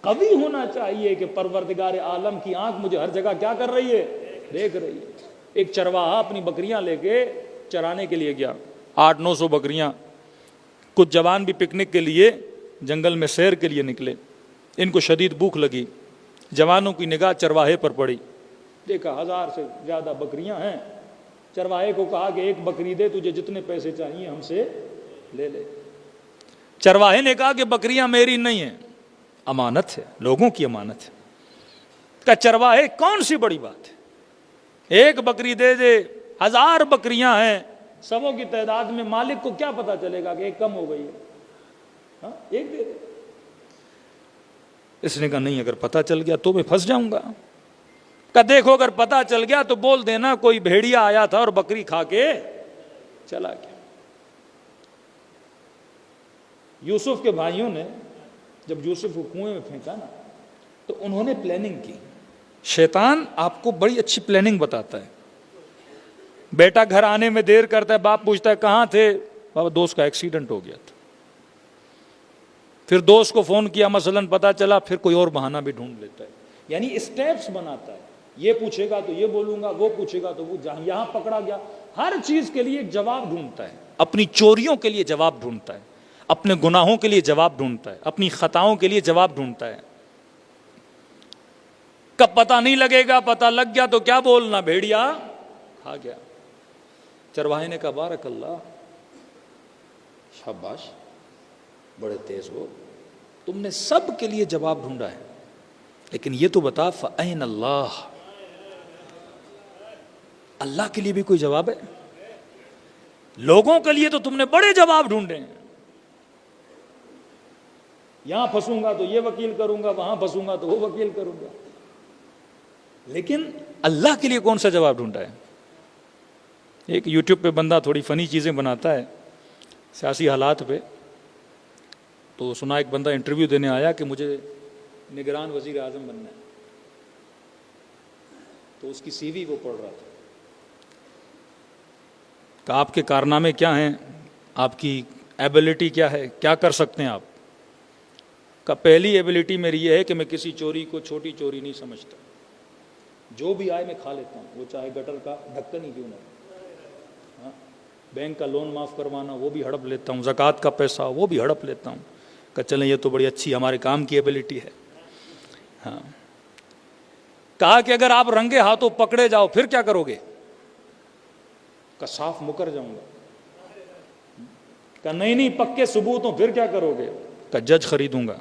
قوی ہونا چاہیے کہ پروردگار عالم کی آنکھ مجھے ہر جگہ کیا کر رہی ہے؟ دیکھ رہی ہے. ایک چرواہا اپنی بکریاں لے کے چرانے کے لیے گیا, 800-900 بکریاں. کچھ جوان بھی پکنک کے لیے جنگل میں سیر کے لیے نکلے. ان کو شدید بھوک لگی. جوانوں کی نگاہ چرواہے پر پڑی. دیکھا 1000 سے زیادہ بکریاں ہیں. چرواہے کو کہا کہ ایک بکری دے, تجھے جتنے پیسے چاہیے ہم سے لے لے. چرواہے نے کہا کہ بکریاں میری نہیں ہیں, امانت ہے, لوگوں کی امانت ہے. کہ چرواہے کون سی بڑی بات ہے, ایک بکری دے دے, 1000 بکریاں ہیں, سبوں کی تعداد میں, مالک کو کیا پتا چلے گا کہ ایک کم ہو گئی ہے, ہاں ایک دے دے. اس نے کہا نہیں, اگر پتا چل گیا تو میں پھنس جاؤں گا. کہ دیکھو اگر پتا چل گیا تو بول دینا کوئی بھیڑیا آیا تھا اور بکری کھا کے چلا گیا. یوسف کے بھائیوں نے جب یوسف کو کنویں میں پھینکا نا تو انہوں نے پلاننگ کی. شیطان آپ کو بڑی اچھی پلاننگ بتاتا ہے. بیٹا گھر آنے میں دیر کرتا ہے, باپ پوچھتا ہے کہاں تھے؟ بابا دوست کا ایکسیڈنٹ ہو گیا تھا. پھر دوست کو فون کیا, مثلاً پتا چلا, پھر کوئی اور بہانہ بھی ڈھونڈ لیتا ہے. یعنی اسٹیپس بناتا ہے. یہ پوچھے گا تو یہ بولوں گا, وہ پوچھے گا تو وہ, یہاں پکڑا گیا. ہر چیز کے لیے ایک جواب ڈھونڈتا ہے. اپنی چوریوں کے لیے جواب ڈھونڈتا ہے, اپنے گناہوں کے لیے جواب ڈھونڈتا ہے, اپنی خطاؤں کے لیے جواب ڈھونڈتا ہے. کب پتہ نہیں لگے گا, پتہ لگ گیا تو کیا بولنا, بھیڑیا کھا گیا. چرواہے نے کہا بارک اللہ, شاباش, بڑے تیز ہو, تم نے سب کے لیے جواب ڈھونڈا ہے, لیکن یہ تو بتا فَأَيْنَ اللہ, اللہ کے لیے بھی کوئی جواب ہے؟ لوگوں کے لیے تو تم نے بڑے جواب ڈھونڈے ہیں. یہاں پھنسوں گا تو یہ وکیل کروں گا, وہاں پھنسوں گا تو وہ وکیل کروں گا, لیکن اللہ کے لیے کون سا جواب ڈھونڈا ہے؟ ایک یوٹیوب پہ بندہ تھوڑی فنی چیزیں بناتا ہے سیاسی حالات پہ. تو سنا ایک بندہ انٹرویو دینے آیا کہ مجھے نگران وزیر اعظم بننا ہے. تو اس کی سی وی وہ پڑھ رہا تھا. کہ آپ کے کارنامے کیا ہیں, آپ کی ایبلٹی کیا ہے, کیا کر سکتے ہیں آپ؟ کہ پہلی ایبلٹی میری یہ ہے کہ میں کسی چوری کو چھوٹی چوری نہیں سمجھتا, جو بھی آئے میں کھا لیتا ہوں, وہ چاہے گٹر کا ڈھکن ہی کیوں نہ. بینک کا لون معاف کروانا وہ بھی ہڑپ لیتا ہوں, زکوٰۃ کا پیسہ وہ بھی ہڑپ لیتا ہوں. کہ چلیں یہ تو بڑی اچھی ہمارے کام کی ایبلٹی ہے. ہاں. کہا کہ اگر آپ رنگے ہاتھوں پکڑے جاؤ پھر کیا کرو گے؟ کہ صاف مکر جاؤں گا. کہ نہیں پکے ثبوت ہوں پھر کیا کرو گے؟ کہ جج خریدوں گا.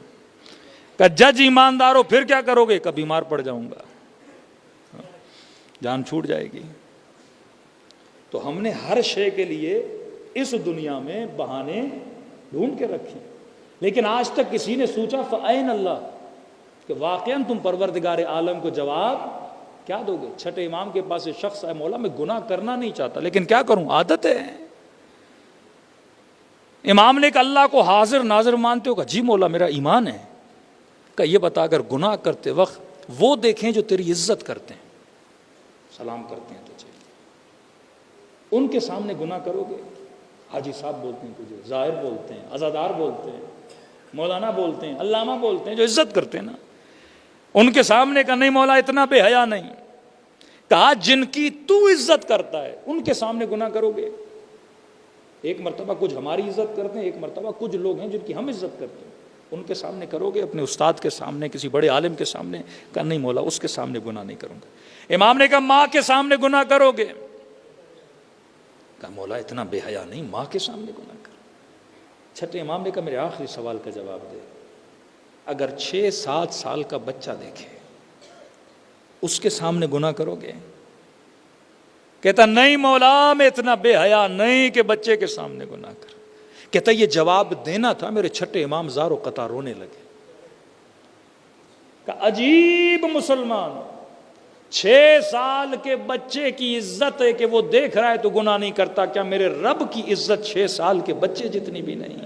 کہ جج ایماندار ہو پھر کیا کرو گے؟ کہ بیمار پڑ جاؤں گا, جان چھوٹ جائے گی. تو ہم نے ہر شے کے لیے اس دنیا میں بہانے ڈھونڈ کے رکھے, لیکن آج تک کسی نے سوچا فَأَيْنَ اللہ, کہ واقعاً تم پروردگار عالم کو جواب کیا دو گے؟ چھٹے امام کے پاس ایک شخص ہے, مولا میں گناہ کرنا نہیں چاہتا لیکن کیا کروں, عادت ہے. امام نے کہا اللہ کو حاضر ناظر مانتے ہو؟ کہا جی مولا میرا ایمان ہے۔ کہا یہ بتا اگر گناہ کرتے وقت وہ دیکھیں جو تیری عزت کرتے ہیں، سلام کرتے ہیں تجھے، ان کے سامنے گناہ کرو گے؟ حاجی صاحب بولتے ہیں تجھے، ظاہر بولتے ہیں، عزادار بولتے ہیں، مولانا بولتے ہیں، علامہ بولتے ہیں، جو عزت کرتے ہیں نا، ان کے سامنے کا نہیں مولا اتنا بے حیا نہیں۔ کہا جن کی تو عزت کرتا ہے ان کے سامنے گناہ کرو گے؟ ایک مرتبہ کچھ ہماری عزت کرتے ہیں، ایک مرتبہ کچھ لوگ ہیں جن کی ہم عزت کرتے ہیں، ان کے سامنے کرو گے؟ اپنے استاد کے سامنے، کسی بڑے عالم کے سامنے؟ کہا نہیں مولا اس کے سامنے گناہ نہیں کروں گا۔ امام نے کہا ماں کے سامنے گناہ کرو گے؟ کہا مولا اتنا بے حیا نہیں، ماں کے سامنے گناہ کر۔ چھٹے امام نے کہا میرے آخری سوال کا جواب دے، اگر 6-7 سال کا بچہ دیکھے اس کے سامنے گناہ کرو گے؟ کہتا نہیں مولا میں اتنا بے حیا نہیں کہ بچے کے سامنے گناہ کر۔ کہتا یہ جواب دینا تھا، میرے چھٹے امام زار و قطع رونے لگے۔ کہ عجیب مسلمان، 6 سال کے بچے کی عزت ہے کہ وہ دیکھ رہا ہے تو گناہ نہیں کرتا، کیا میرے رب کی عزت 6 سال کے بچے جتنی بھی نہیں؟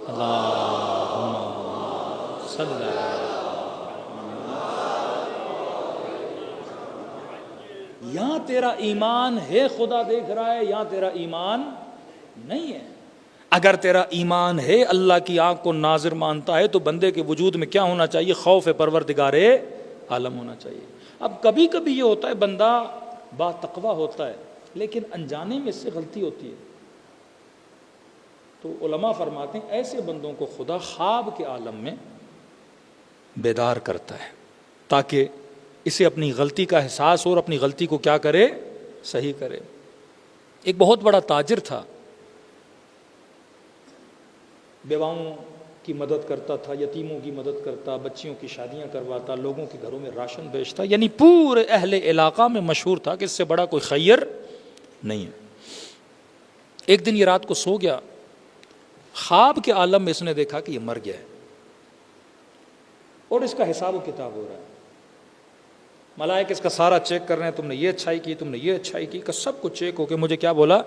اللہم صلی اللہ۔ یہاں تیرا ایمان ہے خدا دیکھ رہا ہے، یہاں تیرا ایمان نہیں ہے۔ اگر تیرا ایمان ہے اللہ کی آنکھ کو ناظر مانتا ہے تو بندے کے وجود میں کیا ہونا چاہیے؟ خوف پروردگار عالم ہونا چاہیے۔ اب کبھی کبھی یہ ہوتا ہے بندہ با تقویٰ ہوتا ہے لیکن انجانے میں اس سے غلطی ہوتی ہے، تو علماء فرماتے ہیں ایسے بندوں کو خدا خواب کے عالم میں بیدار کرتا ہے تاکہ اسے اپنی غلطی کا احساس ہو اور اپنی غلطی کو کیا کرے؟ صحیح کرے۔ ایک بہت بڑا تاجر تھا، بیواؤں کی مدد کرتا تھا، یتیموں کی مدد کرتا، بچیوں کی شادیاں کرواتا، لوگوں کے گھروں میں راشن بیچتا، یعنی پورے اہل علاقہ میں مشہور تھا کہ اس سے بڑا کوئی خیر نہیں ہے۔ ایک دن یہ رات کو سو گیا، خواب کے عالم میں اس نے دیکھا کہ یہ مر گیا ہے اور اس کا حساب و کتاب ہو رہا ہے۔ ملائکہ اس کا سارا چیک کر رہے ہیں، تم نے یہ اچھائی کی، تم نے یہ اچھائی کی، کہ سب کچھ چیک ہو کے مجھے کیا بولا؟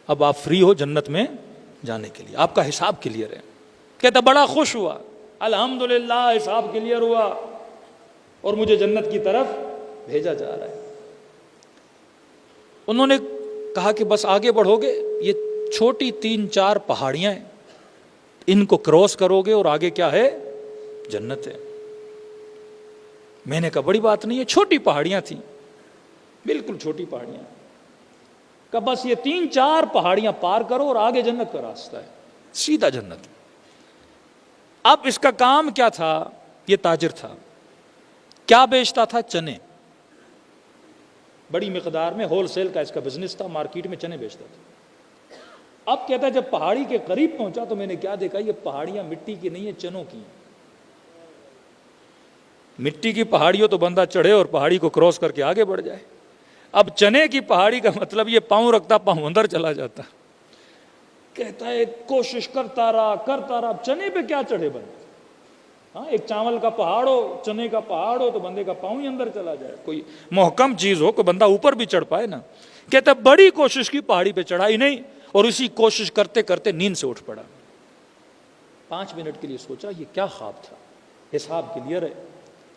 اب آپ فری ہو جنت میں جانے کے لیے، آپ کا حساب کلیئر ہے۔ کہتا بڑا خوش ہوا، الحمدللہ حساب کلیئر ہوا اور مجھے جنت کی طرف بھیجا جا رہا ہے۔ انہوں نے کہا کہ بس آگے بڑھو گے، یہ چھوٹی 3-4 پہاڑیاں ہیں، ان کو کراس کرو گے اور آگے کیا ہے؟ جنت ہے۔ میں نے کہا بڑی بات نہیں ہے، چھوٹی پہاڑیاں تھیں، بالکل چھوٹی پہاڑیاں، کہ بس یہ 3-4 پہاڑیاں پار کرو اور آگے جنت کا راستہ ہے، سیدھا جنت۔ اب اس کا کام کیا تھا؟ یہ تاجر تھا، کیا بیچتا تھا؟ چنے، بڑی مقدار میں، ہول سیل کا اس کا بزنس تھا، مارکیٹ میں چنے بیچتا تھا۔ اب کہتا ہے جب پہاڑی کے قریب پہنچا تو میں نے کیا دیکھا؟ یہ پہاڑیاں مٹی کی نہیں ہیں، چنوں کی ہیں۔ مٹی کی پہاڑی ہو تو بندہ چڑھے اور پہاڑی کو کراس کر کے آگے بڑھ جائے، اب چنے کی پہاڑی کا مطلب یہ پاؤں رکھتا پاؤں اندر چلا جاتا۔ کہتا ہے کوشش کرتا رہا، اب چنے پہ کیا چڑھے بندہ؟ ہاں ایک چاول کا پہاڑ ہو، چنے کا پہاڑ ہو تو بندے کا پاؤں ہی اندر چلا جائے، کوئی محکم چیز ہو کہ بندہ اوپر بھی چڑھ پائے نا۔ کہتا بڑی کوشش کی، پہاڑی پہ چڑھائی نہیں، اور اسی کوشش کرتے کرتے نیند سے اٹھ پڑا۔ 5 منٹ کے لیے سوچا یہ کیا خواب تھا؟ حساب کلیئر ہے،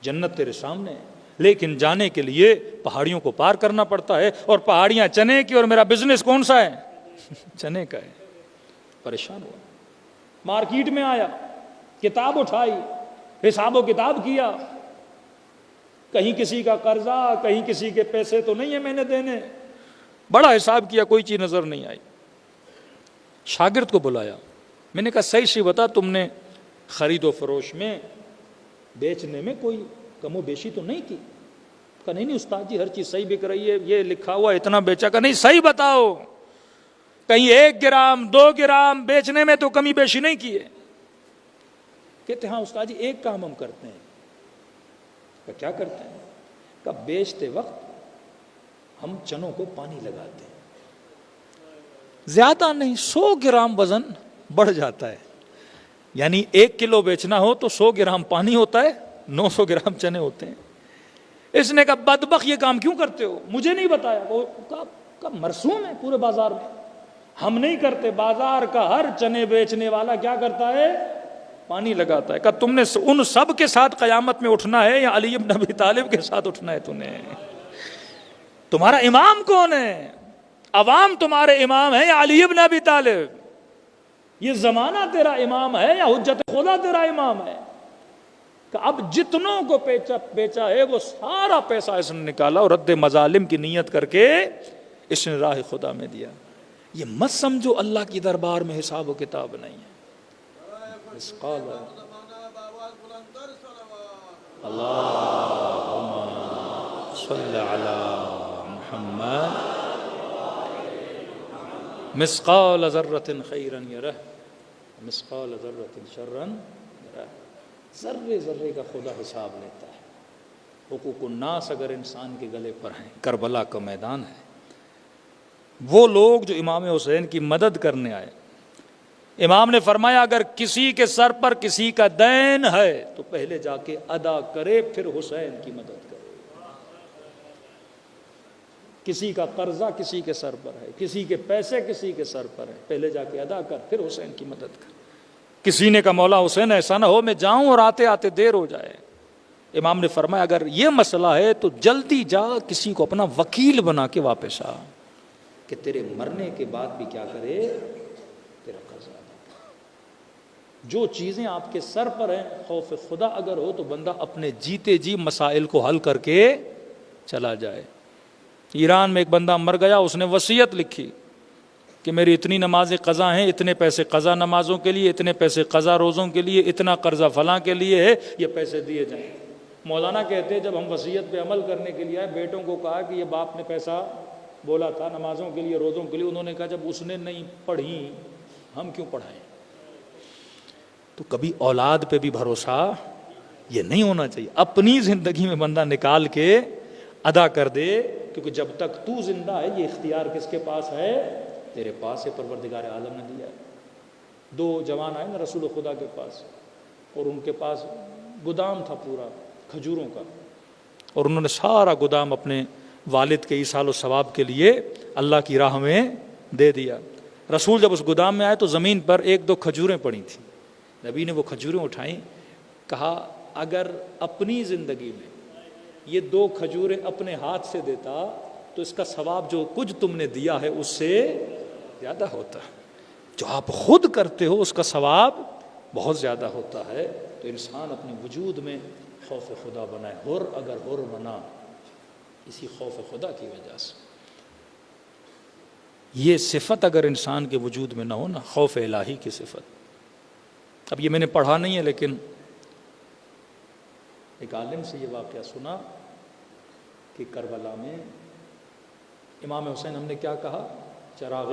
جنت تیرے سامنے ہے، لیکن جانے کے لیے پہاڑیوں کو پار کرنا پڑتا ہے، اور پہاڑیاں چنے کی اور میرا بزنس کون سا ہے؟ چنے کا ہے۔ پریشان ہوا، مارکیٹ میں آیا، کتاب اٹھائی، حساب و کتاب کیا، کہیں کسی کا قرضہ، کہیں کسی کے پیسے تو نہیں ہے میں نے دینے، بڑا حساب کیا، کوئی چیز نظر نہیں آئی۔ شاگرد کو بلایا، میں نے کہا صحیح بتا، تم نے خرید و فروش میں، بیچنے میں کوئی کم و بیشی تو نہیں کی؟ کہا نہیں استاد جی ہر چیز صحیح بک رہی ہے، یہ لکھا ہوا اتنا بیچا۔ کہا نہیں صحیح بتاؤ، کہیں 1 گرام 2 گرام بیچنے میں تو کمی بیشی نہیں کی ہے؟ کہتے ہاں استاد جی ایک کام ہم کرتے ہیں۔ کہا کیا کرتے ہیں؟ کہا بیچتے وقت ہم چنوں کو پانی لگاتے ہیں، زیادہ نہیں، 100 گرام وزن بڑھ جاتا ہے، یعنی 1 کلو بیچنا ہو تو 100 گرام پانی ہوتا ہے، 900 گرام چنے ہوتے ہیں۔ اس نے کہا بدبخت یہ کام کیوں کرتے ہو؟ مجھے نہیں بتایا۔ وہ کہا کا مرسوم ہے پورے بازار میں. ہم نہیں کرتے. بازار کا ہر چنے بیچنے والا کیا کرتا ہے؟ پانی لگاتا ہے. کہ تم نے ان سب کے ساتھ قیامت میں اٹھنا ہے یا علی بن ابی طالب کے ساتھ اٹھنا ہے؟ تمہارا امام کون ہے؟ عوام تمہارے امام ہے یا علی بن ابی طالب؟ یہ زمانہ تیرا امام ہے یا حجت خدا تیرا امام ہے؟ کہ اب جتنوں کو بیچا ہے وہ سارا پیسہ اس نے نکالا اور رد مظالم کی نیت کر کے اس نے راہ خدا میں دیا. یہ مت سمجھو اللہ کی دربار میں حساب و کتاب نہیں ہے. اللہم صلی علی محمد مثقال ذرۃ خیرا یرہ مثقال ذرۃ شرا یرہ. ذرے ذرے کا خدا حساب لیتا ہے. حقوق الناس اگر انسان کے گلے پر ہیں، کربلا کا میدان ہے. وہ لوگ جو امام حسین کی مدد کرنے آئے، امام نے فرمایا اگر کسی کے سر پر کسی کا دین ہے تو پہلے جا کے ادا کرے، پھر حسین کی مدد کرے. کسی کا قرضہ کسی کے سر پر ہے، کسی کے پیسے کسی کے سر پر ہے، پہلے جا کے ادا کر، پھر حسین کی مدد کر. کسی نے کہا مولا حسین ایسا نہ ہو میں جاؤں اور آتے آتے دیر ہو جائے. امام نے فرمایا اگر یہ مسئلہ ہے تو جلدی جا کسی کو اپنا وکیل بنا کے واپس آ، کہ تیرے مرنے کے بعد بھی کیا کرے؟ تیرا قرضہ ادا کرے. جو چیزیں آپ کے سر پر ہیں، خوف خدا اگر ہو تو بندہ اپنے جیتے جی مسائل کو حل کر کے چلا جائے. ایران میں ایک بندہ مر گیا، اس نے وصیت لکھی کہ میری اتنی نمازیں قضا ہیں، اتنے پیسے قضا نمازوں کے لیے، اتنے پیسے قضا روزوں کے لیے، اتنا قرضہ فلاں کے لیے ہے، یہ پیسے دیے جائیں. مولانا کہتے ہیں جب ہم وصیت پہ عمل کرنے کے لیے آئے، بیٹوں کو کہا کہ یہ باپ نے پیسہ بولا تھا نمازوں کے لیے روزوں کے لیے، انہوں نے کہا جب اس نے نہیں پڑھی ہم کیوں پڑھائیں. تو کبھی اولاد پہ بھی بھروسہ یہ نہیں ہونا چاہیے. اپنی زندگی میں بندہ نکال کے ادا کر دے، کیونکہ جب تک تو زندہ ہے یہ اختیار کس کے پاس ہے؟ تیرے پاس ہے، پروردگار عالم نے دیا ہے. 2 جوان آئے نا رسول خدا کے پاس، اور ان کے پاس گودام تھا پورا کھجوروں کا، اور انہوں نے سارا گودام اپنے والد کے ایصال و ثواب کے لیے اللہ کی راہ میں دے دیا. رسول جب اس گودام میں آئے تو زمین پر 1-2 کھجوریں پڑی تھیں. نبی نے وہ کھجوریں اٹھائیں، کہا اگر اپنی زندگی میں یہ 2 کھجوریں اپنے ہاتھ سے دیتا تو اس کا ثواب جو کچھ تم نے دیا ہے اس سے زیادہ ہوتا. جو آپ خود کرتے ہو اس کا ثواب بہت زیادہ ہوتا ہے. تو انسان اپنے وجود میں خوف خدا بنائے. حر اگر حر بنا اسی خوف خدا کی وجہ سے. یہ صفت اگر انسان کے وجود میں نہ ہو نا، خوف الہی کی صفت. اب یہ میں نے پڑھا نہیں ہے لیکن ایک عالم سے یہ واقعہ سنا کہ کربلا میں امام حسین ہم نے کیا کہا؟ چراغ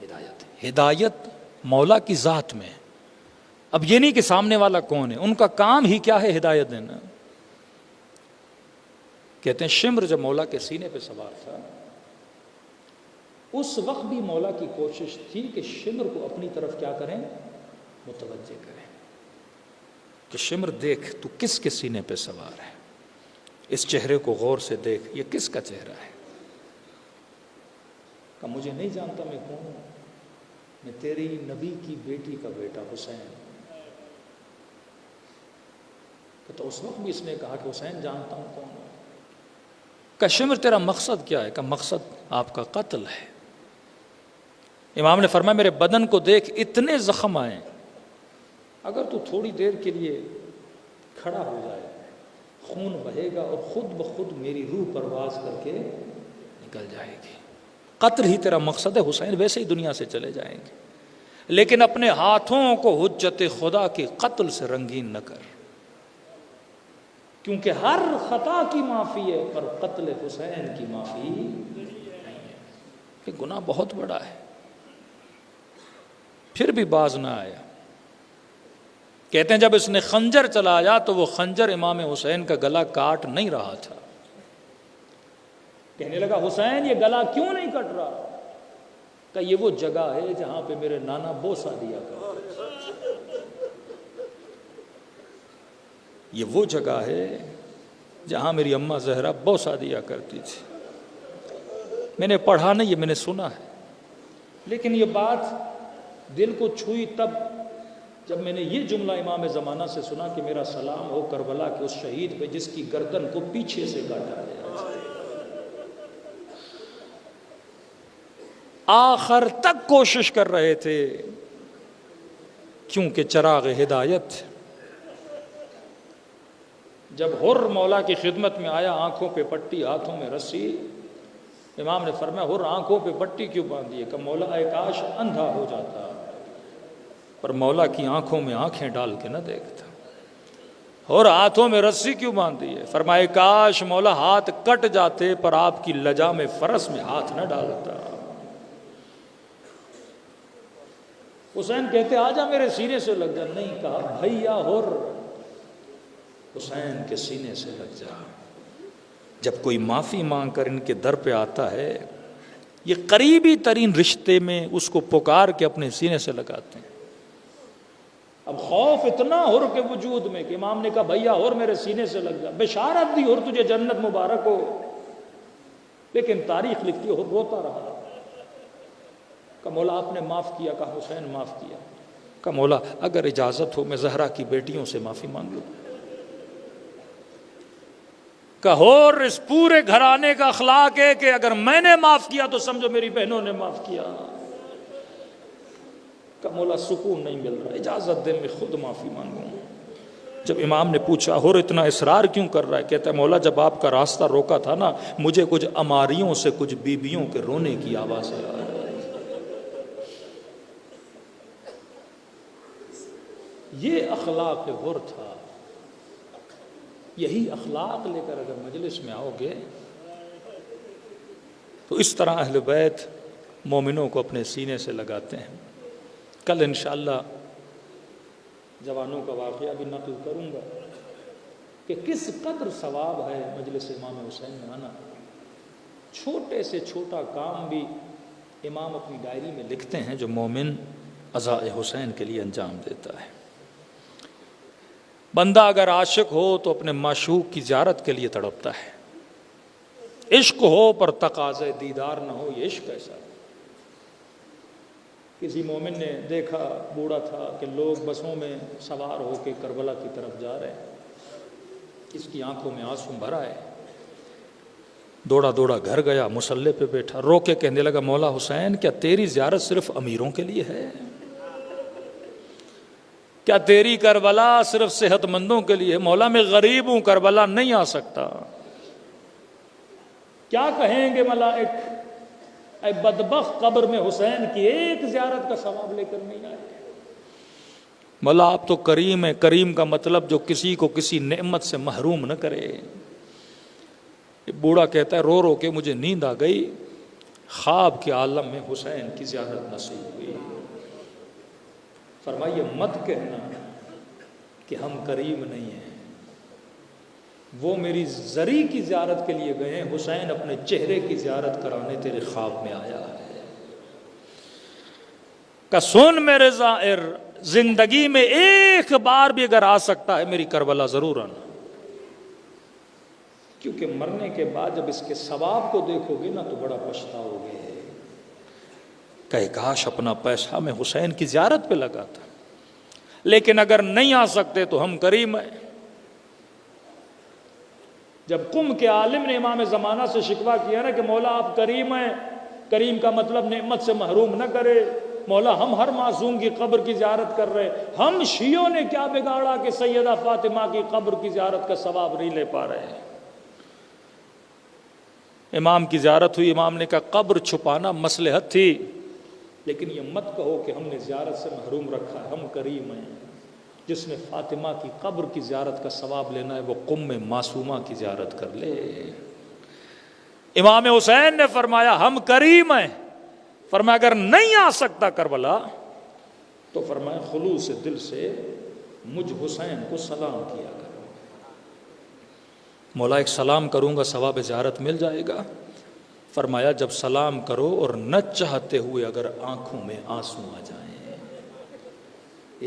ہدایت. ہدایت مولا کی ذات میں. اب یہ نہیں کہ سامنے والا کون ہے، ان کا کام ہی کیا ہے؟ ہدایت دینا. کہتے ہیں شمر جب مولا کے سینے پہ سوار تھا اس وقت بھی مولا کی کوشش تھی کہ شمر کو اپنی طرف کیا کریں؟ متوجہ کریں کہ شمر دیکھ تو کس کے سینے پہ سوار ہے، اس چہرے کو غور سے دیکھ، یہ کس کا چہرہ ہے. کہ مجھے نہیں جانتا میں کون ہوں، میں تیری نبی کی بیٹی کا بیٹا حسین. تو اس وقت بھی اس نے کہا کہ حسین جانتا ہوں کون ہوں. کہ شمر تیرا مقصد کیا ہے؟ کہ مقصد آپ کا قتل ہے. امام نے فرمایا میرے بدن کو دیکھ اتنے زخم آئے، اگر تو تھوڑی دیر کے لیے کھڑا ہو جائے خون بہے گا اور خود بخود میری روح پرواز کر کے نکل جائے گی. قتل ہی تیرا مقصد ہے. حسین ویسے ہی دنیا سے چلے جائیں گے، لیکن اپنے ہاتھوں کو حجت خدا کے قتل سے رنگین نہ کر، کیونکہ ہر خطا کی معافی ہے پر قتل حسین کی معافی نہیں ہے. یہ گناہ بہت بڑا ہے. پھر بھی باز نہ آیا. کہتے ہیں جب اس نے خنجر چلایا تو وہ خنجر امام حسین کا گلا کاٹ نہیں رہا تھا. کہنے لگا حسین یہ گلا کیوں نہیں کٹ رہا؟ کہ یہ وہ جگہ ہے جہاں پہ میرے نانا بوسہ دیا کرتے. یہ وہ جگہ ہے جہاں میری اماں زہرا بوسہ دیا کرتی تھی. میں نے پڑھا نہیں، یہ میں نے سنا ہے، لیکن یہ بات دل کو چھوئی تب جب میں نے یہ جملہ امام زمانہ سے سنا کہ میرا سلام ہو کربلا کے اس شہید پہ جس کی گردن کو پیچھے سے کاٹا گیا، آخر تک کوشش کر رہے تھے کیونکہ چراغ ہدایت. جب حر مولا کی خدمت میں آیا، آنکھوں پہ پٹی ہاتھوں میں رسی، امام نے فرمایا حر آنکھوں پہ پٹی کیوں باندھی ہے؟ کہ مولا اے کاش اندھا ہو جاتا پر مولا کی آنکھوں میں آنکھیں ڈال کے نہ دیکھتا. اور ہاتھوں میں رسی کیوں باندھی ہے؟ فرمائے کاش مولا ہاتھ کٹ جاتے پر آپ کی لجا میں فرس میں ہاتھ نہ ڈالتا. حسین کہتے آجا میرے سینے سے لگ جا، نہیں کہا بھیا حر حسین کے سینے سے لگ جا. جب کوئی معافی مانگ کر ان کے در پہ آتا ہے، یہ قریبی ترین رشتے میں اس کو پکار کے اپنے سینے سے لگاتے ہیں. اب خوف اتنا حر کے وجود میں کہ امام نے کہا بھیا حر میرے سینے سے لگ جا، بشارت دی حر تجھے جنت مبارک ہو. لیکن تاریخ لکھتی ہے حر روتا رہا. کہ مولا آپ نے معاف کیا؟ کہا حسین معاف کیا. کہ مولا اگر اجازت ہو میں زہرا کی بیٹیوں سے معافی مانگ لوں. کہ اور اس پورے گھرانے کا اخلاق ہے کہ اگر میں نے معاف کیا تو سمجھو میری بہنوں نے معاف کیا. کہ مولا سکون نہیں مل رہا، اجازت دے میں خود معافی مانگوں. جب امام نے پوچھا حر اتنا اصرار کیوں کر رہا ہے؟ کہتا ہے مولا جب آپ کا راستہ روکا تھا نا، مجھے کچھ اماریوں سے کچھ بیبیوں کے رونے کی آواز آ رہی. یہ اخلاق حر تھا. یہی اخلاق لے کر اگر مجلس میں آؤ گے تو اس طرح اہل بیت مومنوں کو اپنے سینے سے لگاتے ہیں. کل انشاءاللہ جوانوں کا واقعہ بھی نقل کروں گا کہ کس قدر ثواب ہے مجلس امام حسین میں آنا. چھوٹے سے چھوٹا کام بھی امام اپنی ڈائری میں لکھتے ہیں جو مومن عزاء حسین کے لیے انجام دیتا ہے. بندہ اگر عاشق ہو تو اپنے معشوق کی زیارت کے لیے تڑپتا ہے. عشق ہو پر تقاضے دیدار نہ ہو، یہ عشق ایسا. کسی مومن نے دیکھا، بوڑھا تھا، کہ لوگ بسوں میں سوار ہو کے کربلا کی طرف جا رہے ہیں. اس کی آنکھوں میں آنسو بھر آئے. دوڑا دوڑا گھر گیا، مصلی پہ بیٹھا، رو کے کہنے لگا مولا حسین کیا تیری زیارت صرف امیروں کے لیے ہے؟ کیا تیری کربلا صرف صحت مندوں کے لیے ہے؟ مولا میں غریب ہوں، کربلا نہیں آ سکتا. کیا کہیں گے ملائک، اے بدبخت قبر میں حسین کی ایک زیارت کا ثواب لے کر نہیں آئے. مولا آپ تو کریم ہے. کریم کا مطلب جو کسی کو کسی نعمت سے محروم نہ کرے. بوڑھا کہتا ہے رو رو کے مجھے نیند آ گئی، خواب کے عالم میں حسین کی زیارت نصیب ہوئی. فرمائیے مت کہنا کہ ہم کریم نہیں ہیں. وہ میری زری کی زیارت کے لیے گئے ہیں، حسین اپنے چہرے کی زیارت کرانے تیرے خواب میں آیا ہے. کہ سن میرے زائر، زندگی میں ایک بار بھی اگر آ سکتا ہے میری کربلا ضرور آنا. کیونکہ مرنے کے بعد جب اس کے ثواب کو دیکھو گے نا تو بڑا پچھتاؤ گے کہ کاش اپنا پیسہ میں حسین کی زیارت پہ لگا تھا. لیکن اگر نہیں آ سکتے تو ہم کریم ہیں. جب قم کے عالم نے امام زمانہ سے شکوہ کیا نا کہ مولا آپ کریم ہیں، کریم کا مطلب نعمت سے محروم نہ کرے. مولا ہم ہر معصوم کی قبر کی زیارت کر رہے، ہم شیعوں نے کیا بگاڑا کہ سیدہ فاطمہ کی قبر کی زیارت کا ثواب نہیں لے پا رہے ہیں. امام کی زیارت ہوئی. امام نے کہا قبر چھپانا مصلحت تھی، لیکن یہ مت کہو کہ ہم نے زیارت سے محروم رکھا ہے. ہم کریم ہیں. جس نے فاطمہ کی قبر کی زیارت کا ثواب لینا ہے وہ قم میں معصومہ کی زیارت کر لے. امام حسین نے فرمایا ہم کریم ہیں. فرمایا اگر نہیں آ سکتا کربلا تو فرمایا خلوص دل سے مجھ حسین کو سلام کیا کرو. مولا ایک سلام کروں گا ثواب زیارت مل جائے گا. فرمایا جب سلام کرو اور نہ چاہتے ہوئے اگر آنکھوں میں آنسو آ جائیں،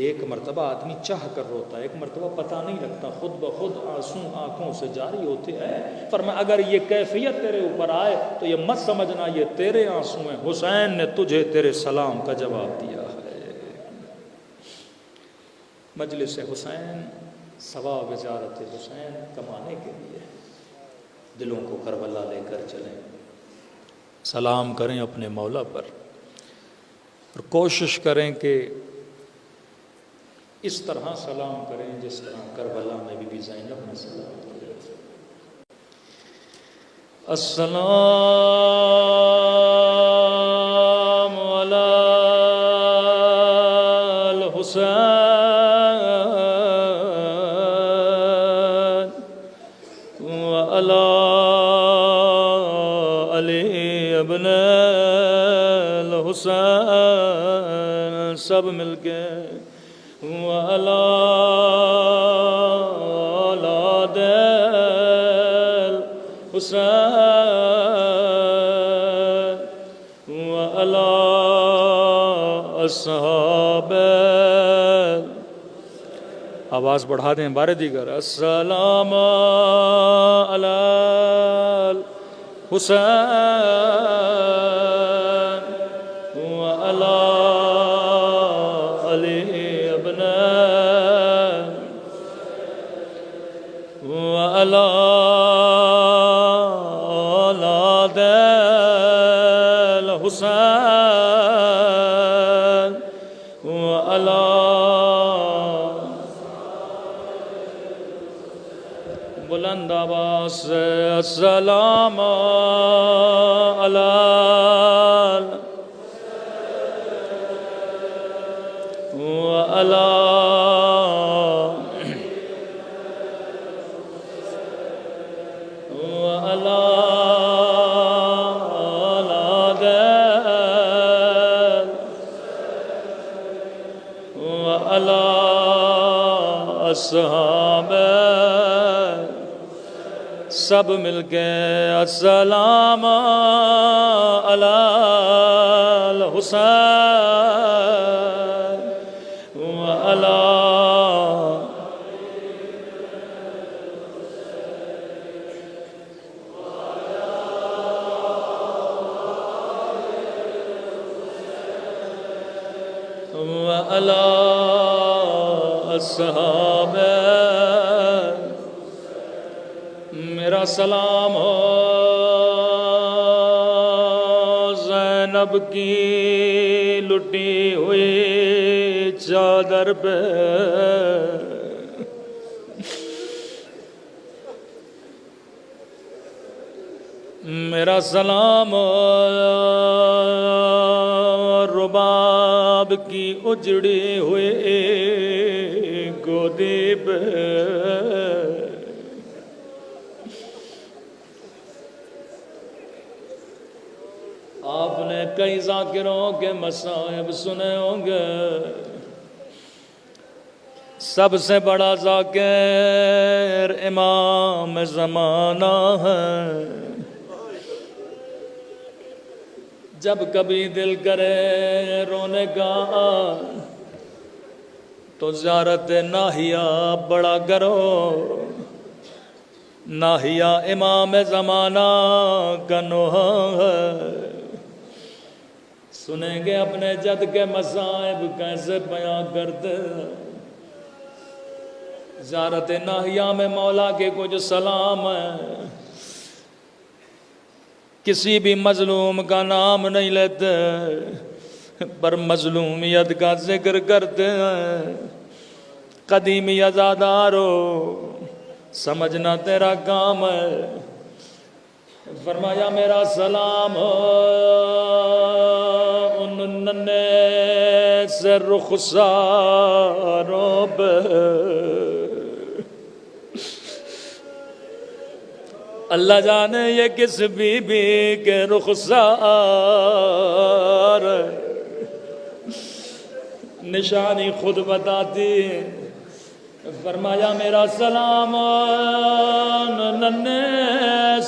ایک مرتبہ آدمی چاہ کر روتا ہے، ایک مرتبہ پتہ نہیں لگتا، خود بخود آنسو آنکھوں سے جاری ہوتے ہیں۔ فرمایا اگر یہ کیفیت تیرے اوپر آئے تو یہ مت سمجھنا یہ تیرے آنسو ہیں، حسین نے تجھے تیرے سلام کا جواب دیا ہے۔ مجلس حسین، ثواب زیارت حسین کمانے کے لیے دلوں کو کربلا لے کر چلیں، سلام کریں اپنے مولا پر، اور کوشش کریں کہ اس طرح سلام کریں جس طرح کربلا میں بی بی زینب نے سلام کیا۔ السلام علی الحسین وعلی علی ابن الحسین، سب مل کے وعلی اولاد الحسین وعلی اصحاب، آواز بڑھا دیں بار دیگر، السلام علی الحسین وعلی علی ابن وعلی اولاد الحسین وعلی بلند آواز سے السلام علی وعلی اولاد وعلی اصحاب، سب مل کے السلام علی الحسین وعلی وعلی اصحاب، میرا سلام ہو زینب کی لٹی ہوئی چادر پہ، میرا سلام ہو رباب کی اجڑی ہوئی گودی پہ، آپ نے کئی ذاکروں کے مصائب سنے ہوں گے، سب سے بڑا ذاکر امام زمانہ ہے۔ جب کبھی دل کرے رونے کا تو زیارت ناہیہ بڑا کرو، ناہیہ امام زمانہ کا نوحہ ہے۔ سنیں گے اپنے جد کے مصائب کیسے بیان کرتے، زیارت ناہیہ میں مولا کے کچھ سلام ہیں، کسی بھی مظلوم کا نام نہیں لیتے پر مظلومیت کا ذکر کرتے ہیں۔ قدیمی عزادارو سمجھنا تیرا کام ہے، فرمایا میرا سلام ہو ان ننے سے رخساروں پہ، اللہ جانے یہ کس بی بی کے رخسار، نشانی خود بتاتی، فرمایا میرا سلام ننے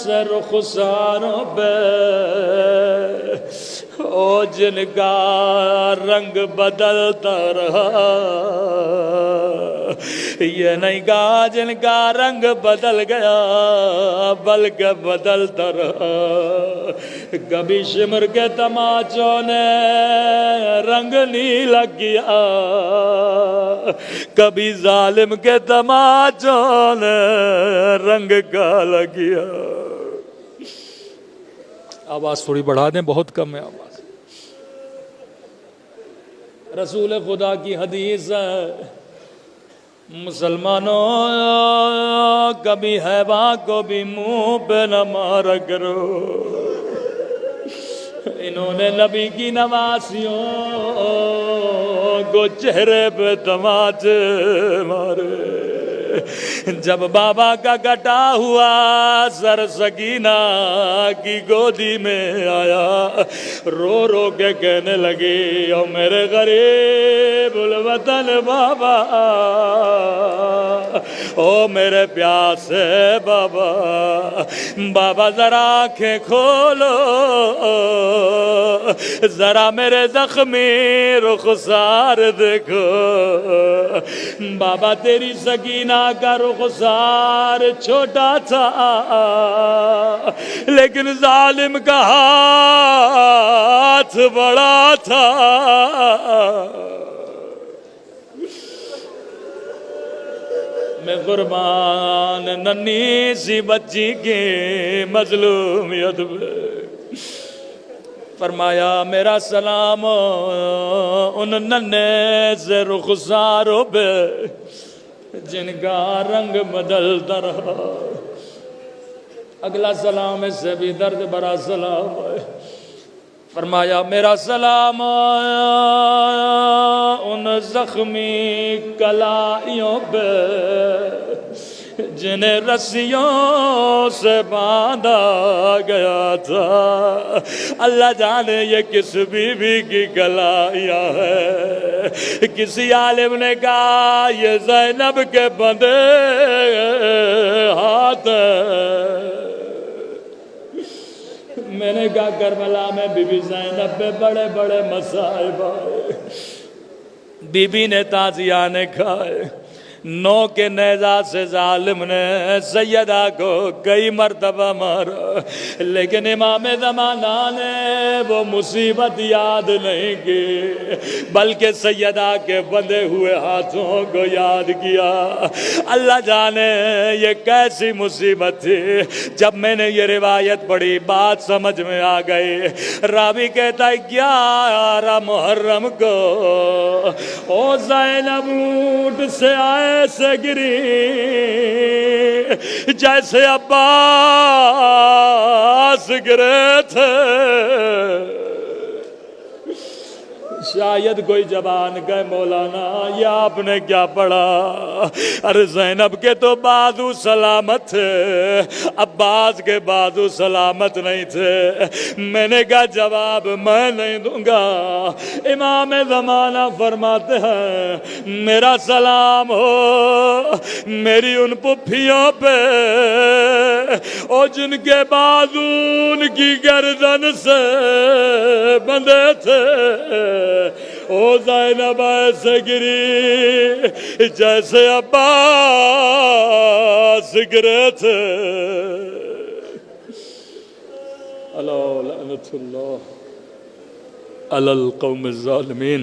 سے رخساروں پہ، او جن کا رنگ بدلتا رہا، یہ نہیں کہا جن کا رنگ بدل گیا بلکہ بدلتا رہا۔ کبھی شمر کے تماچوں نے رنگ نیلا کیا، کبھی ظالم کے تماچوں نے رنگ کالا کیا۔ آواز تھوڑی بڑھا دیں، بہت کم ہے آواز۔ رسول خدا کی حدیث ہے، مسلمانوں کبھی حیوان کو بھی منہ پہ نہ مارا کرو۔ انہوں نے نبی کی نواسیوں کو چہرے پہ تماچے مارے۔ جب بابا کا کٹا ہوا سر سکینہ کی گودی میں آیا، رو رو کے کہنے لگی، او میرے غریب الوطن بابا، او میرے پیاسے بابا، بابا ذرا آنکھیں کھولو، ذرا میرے زخمی رخسار دیکھو۔ بابا تیری سکینہ کا رخسار چھوٹا تھا لیکن ظالم کا ہاتھ بڑا تھا۔ میں قربان ننھی سی بچی کی مظلومیت پہ، فرمایا میرا سلام ان ننھے سے رخساروں پہ جن کا رنگ بدلتا رہا۔ اگلا سلام اس سے بھی درد بھرا سلام ہے، فرمایا میرا سلام ان زخمی کلائیوں پہ جنہیں رسیوں سے باندھا گیا تھا۔ اللہ جانے یہ کس بیوی کی کلائیاں ہے۔ کسی عالم نے کہا یہ زینب کے بندے ہاتھ ہے۔ میں نے کہا کربلا میں بی بی زینب پہ بڑے بڑے مصائب آئے، بی بی نے تازیانے کھائے، نو کے نیزہ سے ظالم نے سیدہ کو کئی مرتبہ مارا، لیکن امام زمانہ نے وہ مصیبت یاد نہیں کی بلکہ سیدہ کے بندھے ہوئے ہاتھوں کو یاد کیا۔ اللہ جانے یہ کیسی مصیبت تھی۔ جب میں نے یہ روایت پڑھی بات سمجھ میں آ گئی۔ راوی کہتا ہے 11 محرم کو او زینب اونٹ سے آئے سے گری جیسے عباس گرے تھے۔ شاید کوئی جوان کہے مولانا یہ آپ نے کیا پڑھا؟ ارے زینب کے تو بازو سلامت تھے، عباس کے بازو سلامت نہیں تھے۔ میں نے کہا جواب میں نہیں دوں گا۔ امام زمانہ فرماتے ہیں میرا سلام ہو میری ان پھپھیوں پہ اور جن کے بازو ان کی گردن سے بندھے تھے۔ او زینب ایسے گری جیسے عباس گرے تھے۔ الا لعنت اللہ علی القوم الظالمین۔